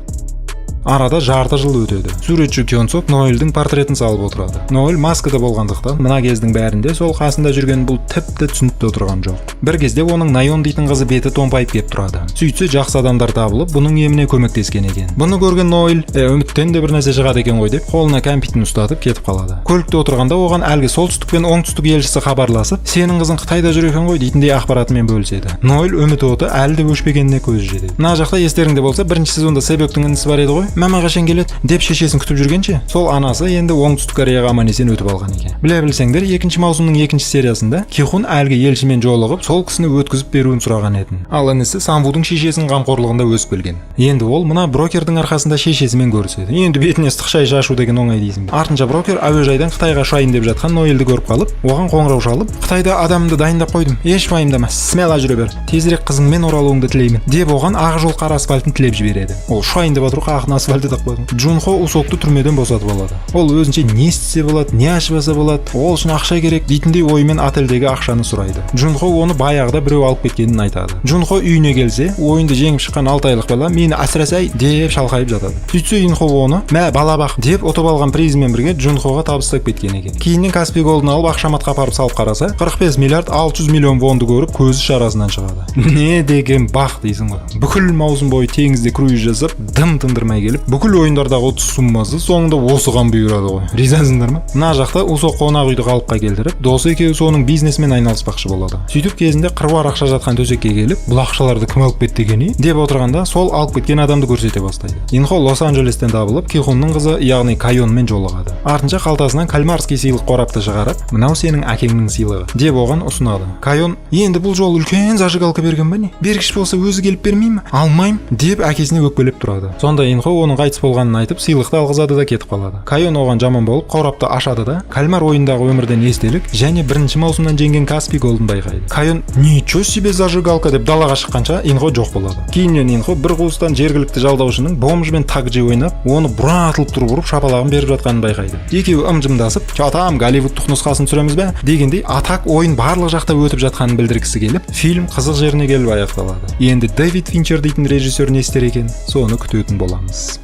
Арада жарты жыл өтеді. Суретші Кёнсок Ноэльдің портретін салып отырады. Ноэль маскада болғандықтан, мына кездің бәрінде сол қасында жүрген бұл тіпті түсініп отырған жоқ. Бір кезде оның Найон дейтін қызы беті томпайып кеп тұрады. Сөйтсе жақсы адамдар табылып, бұның еміне көмектескен екен. Бұны көрген Ноэль, үміттен де бір нәрсе шығады екен ғой деп, қолына кәмпитін ұстатып кетіп қалады. Көлікте отырғанда оған әлгі солтүстік пен оңтүстік елшісі хабарласып, сенің қызың Қытайда жүр екен ғой дейтіндей ақпаратымен бөліседі. Ноэль үміт оты әлі де өшпегеніне көзі жетеді. Мына жақта естеріңде болса, бірінші сезонда Себектің інісі бар еді ғой. Мама қашан келеді деп шешесін күтіп жүргенше, сол анасы енді оңтүстік Кореяға аман-есен өтіп алған екен. Біле білсеңдер, екінші маусымның екінші сериясында Кихун әлгі елшімен жолығып, сол кісіні өткізіп беруін сұраған еді. Ал інісі Самвудың шешесінің қамқорлығында өсіп келген. Енді ол мына брокердің арқасында шешесімен көріседі. Енді бетіне ыстық шай шашу деген оңай дейсің бе? Артынша брокер әуежайдан Қытайға ұшайын деп жатқан Ноэльді көріп қалып, оған қоңырау шалып, Қытайда адамды дайындап қойдым, еш уайымдама, смело жүре бер, тезірек қызыңмен оралуыңды тілеймін деп оған ақ жол қара асфальтын тілеп жібереді. Ол ұшайын деп отырып ақ асфальтты тақпады. Джунхо Усокты түрмеден босатып алады. Ол өзінше не істесе болады, не ашпаса болады, ол үшін ақша керек дейтіндей ойымен отельдегі ақшаны сұрайды. Джунхо оны баяғыда біреу алып кеткенін айтады. Джунхо үйіне келсе, ойынды жеңіп шыққан 6 айлық бала мені асырасай деп шалқайып жатады. Сөйтсе Инхо оны мә бала бақ деп ұтып алған призмен бірге Джунхоға табыстап кеткен екен. Кейіннен Каспий Голдын алып ақшаматқа апарып салып қараса, 45 миллиард 600 миллион вонды көріп көзі шарасынан шығады. Не деген бақ дейсің ғой. Бүкіл маусым бойы теңізде круиз жасап, дым тындырмай келіп, бүкіл ойындардағы 30 суммасы соңында осыған бұйырады ғой. Ризасыңдар ма? Мына жақта Усок қонақ үйді қалыпқа келтіріп, досы екеуі соның бизнесмен айналыспақшы болады. Сөйтіп кезінде қыруар ақша жатқан төсекке келіп, бұл ақшаларды кім алып кетті екен деп отырғанда, сол алып кеткен адамды көрсете бастайды. Инхо Лос-Анджелестен табылып, Кихунның қызы, яғни Кайонмен жолығады. Артынша қалтасынан кальмарский сыйлық қорапты шығарып, мынау сенің әкеңнің сыйлығы деп оған ұсынады. Кайон, енді бұл жол үлкен зажигалка берген ба не? Бергіш болса өзі келіп бермей ме? Алмайм деп әкесіне өкпелеп тұрады. Сонда Инхо оның қайтыс болғанын айтып, сыйлықты алғызады да кетіп қалады. Кайон оған жаман болып, қорапты ашады да, кальмар ойындағы өмірден естелік және бірінші маусымнан жеңген Каспий Голдын байқайды. Кайон, ничего себе зажигалка деп далаға шыққанша Инхо жоқ болады. Кейіннен Инхо бір қуыстан жергілікті жалдаушының бомжмен такджи ойнап, оны бұратылып тұрып ұрып шапалағын беріп жатқанын байқайды. Екеуі ымжымдасып, "Чатам, Голливудтық нұсқасын түсіреміз бе?" дегендей атак ойын барлық жақта өтіп жатқанын білдіргісі келіп, фильм қызық жеріне келіп аяқталады. Енді Дэвид Финчер дейтін режиссер не істер екен, соны күтетін боламыз.